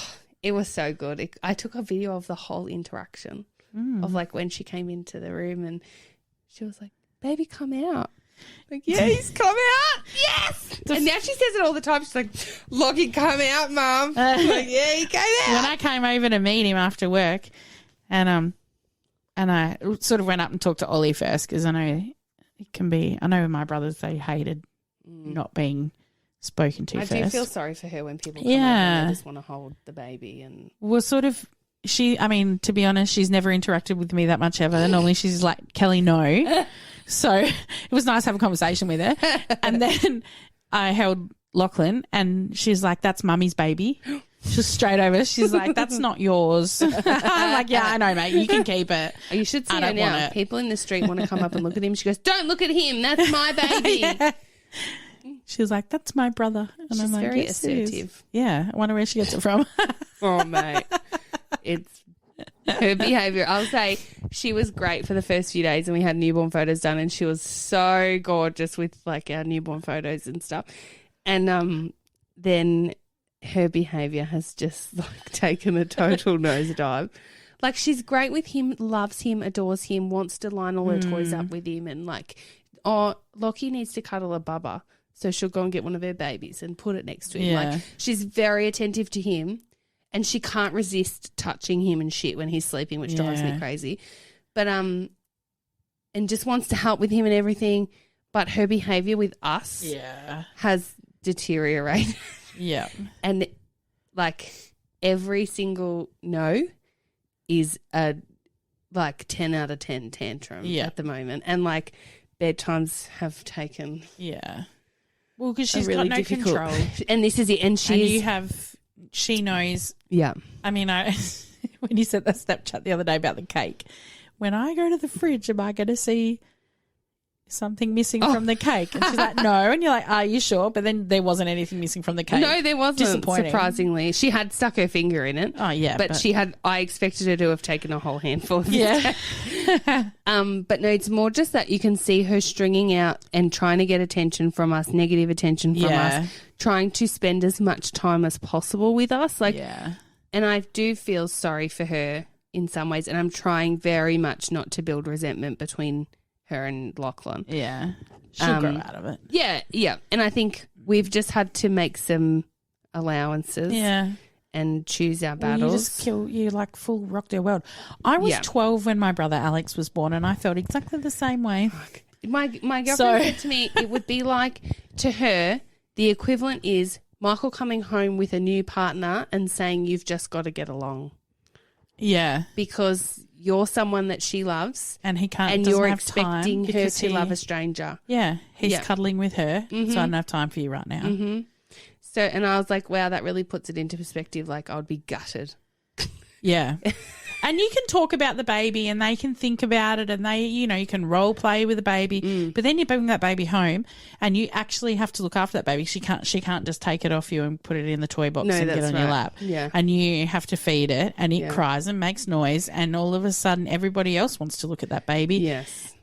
S4: it was so good. I took a video of the whole interaction of like when she came into the room and she was like, "Baby, come out." Like, yeah, he's come out. Yes. And now she says it all the time. She's like, "Lockie, come out, Mum." I'm like, yeah, he came out.
S2: When I came over to meet him after work, and I sort of went up and talked to Ollie first because I know it can be. I know my brothers, they hated not being spoken to
S4: I
S2: first.
S4: do feel sorry for her when people come over
S2: Yeah.
S4: and they just want to hold the baby. And
S2: Well, sort of. I mean, to be honest, she's never interacted with me that much ever. Normally she's like, "Kelly, no." So it was nice to have a conversation with her. And then I held Lachlan and she's like, "That's mummy's baby." She's straight over. She's like, "That's not yours." I'm like, "Yeah, I know, mate. You can keep it."
S4: you should see
S2: I
S4: her
S2: don't want
S4: now.
S2: it.
S4: People in the street want to come up and look at him. She goes, "Don't look at him. That's my baby."
S2: Yeah. She was like, "That's my brother." And
S4: She's
S2: I'm like,
S4: very
S2: "Yes, it is."
S4: assertive.
S2: Yeah. I wonder where she gets it from.
S4: Oh, mate. It's her behaviour. I'll say she was great for the first few days and we had newborn photos done and she was so gorgeous with like our newborn photos and stuff. And then her behaviour has just like taken a total nosedive. Like she's great with him, loves him, adores him, wants to line all her toys up with him and like, oh, Lockie needs to cuddle a bubba. So she'll go and get one of her babies and put it next to him.
S2: Yeah.
S4: Like she's very attentive to him. And she can't resist touching him and shit when he's sleeping, which drives me
S2: Yeah.
S4: crazy. But and just wants to help with him and everything. But her behaviour with us
S2: Yeah.
S4: has deteriorated.
S2: Yeah.
S4: And like every single no is a like 10 out of 10 tantrum at the moment. And like bedtimes have taken
S2: Yeah. Well, because
S4: a
S2: she's
S4: really
S2: got no
S4: difficult.
S2: control.
S4: And this is it. And
S2: And
S4: she's
S2: she knows.
S4: yeah.
S2: I mean, when you said that Snapchat the other day about the cake, when I go to the fridge, am I going to see something missing from the cake? And she's like, "No." And you're like, "Are you sure?" But then there wasn't anything missing from the cake.
S4: No, there wasn't.
S2: Disappointing.
S4: Surprisingly, she had stuck her finger in it.
S2: Oh, yeah.
S4: But she had. I expected her to have taken a whole handful. Of
S2: Yeah.
S4: But no, it's more just that you can see her stringing out and trying to get attention from us, negative attention from
S2: Yeah.
S4: us, trying to spend as much time as possible with us. Like,
S2: Yeah.
S4: and I do feel sorry for her in some ways, and I'm trying very much not to build resentment between her and Lachlan.
S2: Yeah. She'll grow out of it.
S4: Yeah, yeah. And I think we've just had to make some allowances.
S2: Yeah.
S4: And choose our
S2: Well,
S4: battles.
S2: you just kill, you like full rock their world. I was
S4: Yeah.
S2: 12 when my brother Alex was born, and I felt exactly the same way.
S4: My girlfriend
S2: So-
S4: said to me it would be like, to her, the equivalent is Michael coming home with a new partner and saying you've just got to get along
S2: Yeah.
S4: because you're someone that she loves
S2: And he can't,
S4: and
S2: doesn't
S4: you're
S2: have time
S4: expecting her
S2: because
S4: to love a stranger.
S2: Yeah. He's
S4: Yeah.
S2: cuddling with her, so I don't have time for you right now.
S4: So, and I was like, wow, that really puts it into perspective. Like, I would be gutted.
S2: Yeah. And you can talk about the baby and they can think about it and they, you know, you can role play with the baby. But then you bring that baby home and you actually have to look after that baby. She can't just take it off you and put it in the toy box
S4: No,
S2: and get
S4: that's
S2: on your
S4: right.
S2: lap.
S4: Yeah.
S2: And you have to feed it and it
S4: Yeah.
S2: cries and makes noise and all of a sudden everybody else wants to look at that baby.
S4: Yes.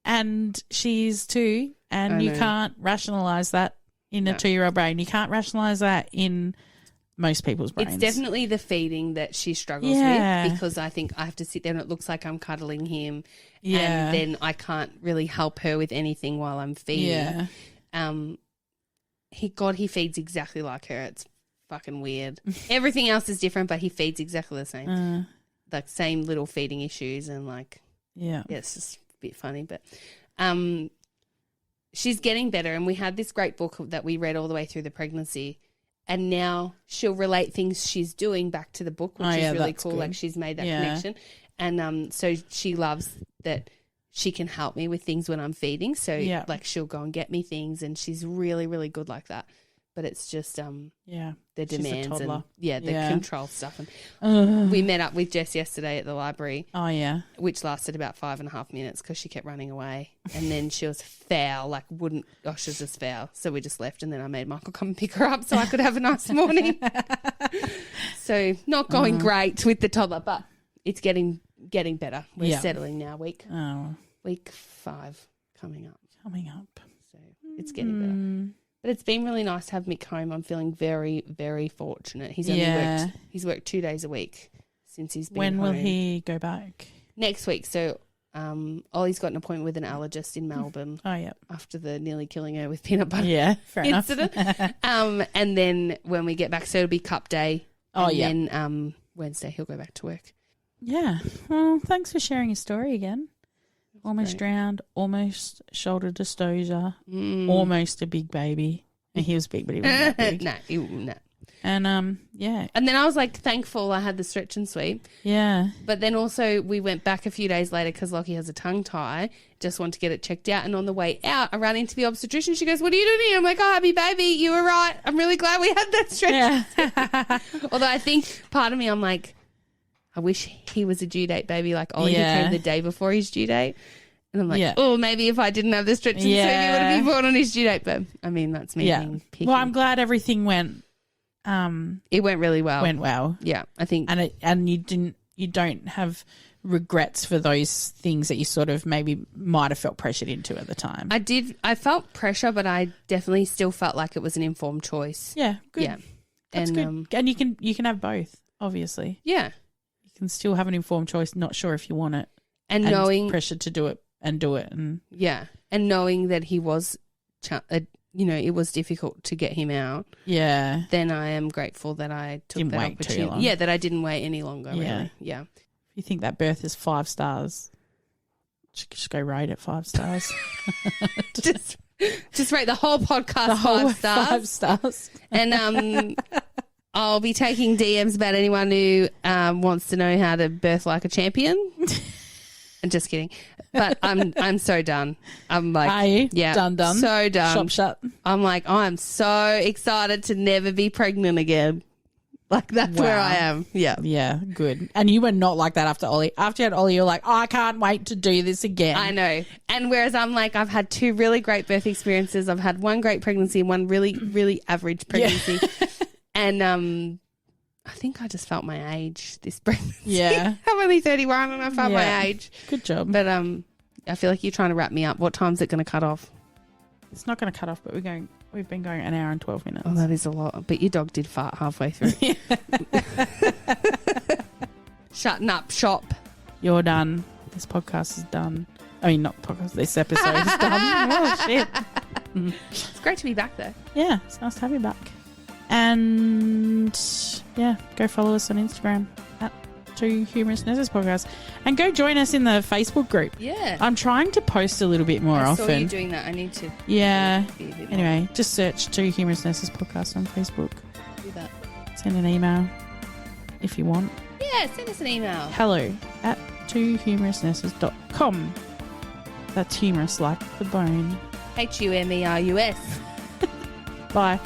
S2: And she's 2 and
S4: I
S2: you
S4: know.
S2: can't rationalise that in a 2-year-old brain. You can't rationalise that in most people's brains.
S4: It's definitely the feeding that she struggles with, because I think I have to sit there and it looks like I'm cuddling him.
S2: Yeah.
S4: And then I can't really help her with anything while I'm feeding.
S2: Yeah.
S4: He feeds exactly like her. It's fucking weird. Everything else is different, but he feeds exactly the same. Like same little feeding issues and like,
S2: yeah,
S4: it's just a bit funny. But she's getting better, and we had this great book that we read all the way through the pregnancy. And now she'll relate things she's doing back to the book, which is really cool.
S2: Good.
S4: Like she's made that connection. And so she loves that she can help me with things when I'm feeding. So like she'll go and get me things, and she's really, really good like that. But it's just the demands and the control stuff. And we met up with Jess yesterday at the library.
S2: Oh yeah,
S4: which lasted about 5.5 minutes because she kept running away, and then she was foul, she was just foul. So we just left, and then I made Michael come and pick her up so I could have a nice morning. So not going great with the toddler, but it's getting better. We're settling now. Week 5 coming up. So it's getting better. But it's been really nice to have Mick home. I'm feeling very, very fortunate. He's worked 2 days a week since he's been
S2: When
S4: home.
S2: will he go back?
S4: Next week. So Ollie's got an appointment with an allergist in Melbourne.
S2: Oh, yeah.
S4: After the nearly killing her with peanut butter
S2: fair enough.
S4: incident. And then when we get back, so it'll be Cup Day. And then Wednesday he'll go back to work.
S2: Yeah. Well, thanks for sharing your story again. Almost drowned, almost shoulder dystocia, almost a big baby. And he was big, but he wasn't that big.
S4: No.
S2: And And
S4: then I was like thankful I had the stretch and sweep.
S2: Yeah.
S4: But then also we went back a few days later because Lockie has a tongue tie. Just wanted to get it checked out. And on the way out, I ran into the obstetrician. She goes, "What are you doing here?" I'm like, "Oh, happy baby. You were right. I'm really glad we had that stretch."
S2: Yeah.
S4: Although I think part of me, I'm like, I wish he was a due date baby like Ollie who came the day before his due date. And I'm like, oh, maybe if I didn't have the stretch and sweep, he would have been born on his due date. But I mean, that's me being picky.
S2: Well, I'm glad everything went.
S4: It went really well.
S2: Went well.
S4: Yeah, I think.
S2: And you don't have regrets for those things that you sort of maybe might have felt pressured into at the time.
S4: I felt pressure, but I definitely still felt like it was an informed choice.
S2: Yeah, good.
S4: Yeah,
S2: that's good. And you can have both, obviously.
S4: Yeah.
S2: You can still have an informed choice, not sure if you want it.
S4: And knowing
S2: pressure to do it and do it. And
S4: knowing that he was, it was difficult to get him out.
S2: Yeah.
S4: Then I am grateful that I took
S2: didn't
S4: that
S2: wait
S4: opportunity.
S2: too long.
S4: Yeah, that I didn't wait any longer.
S2: Yeah.
S4: Really. Yeah.
S2: If you think that birth is 5 stars, just go rate it 5 stars.
S4: just rate the whole podcast 5 stars.
S2: 5 stars.
S4: And I'll be taking DMs about anyone who wants to know how to birth like a champion. I'm just kidding. But I'm so done. I'm like,
S2: are you?
S4: Yeah.
S2: Done.
S4: So done.
S2: Shop shut.
S4: I'm like, I'm so excited to never be pregnant again. Like, that's where I am. Yeah.
S2: Yeah, good. And you were not like that after Ollie. After you had Ollie, you were like, I can't wait to do this again.
S4: I know. And whereas I'm like, I've had 2 really great birth experiences. I've had 1 great pregnancy and 1 really, really average pregnancy. Yeah. And I think I just felt my age this pregnancy.
S2: Yeah.
S4: I'm only 31 and I felt my age.
S2: Good job.
S4: But I feel like you're trying to wrap me up. What time's it going to cut off?
S2: It's not going to cut off, but we've been going 1 hour and 12 minutes.
S4: Oh, that is a lot. But your dog did fart halfway through. Shutting up shop.
S2: You're done. This podcast is done. I mean, not podcast. This episode is done. Oh, shit.
S4: It's great to be back though.
S2: Yeah, it's nice to have you back. And go follow us on Instagram at 2 Humorous Nurses Podcast. And go join us in the Facebook group.
S4: Yeah.
S2: I'm trying to post a little bit more often.
S4: I saw you doing that. I need to.
S2: Yeah. Anyway, just search 2 Humorous Nurses Podcast on Facebook.
S4: Do that.
S2: Send an email if you want.
S4: Yeah, send us an email.
S2: Hello at 2humorousnurses.com. That's humorous like the bone.
S4: HUMERUS.
S2: Bye.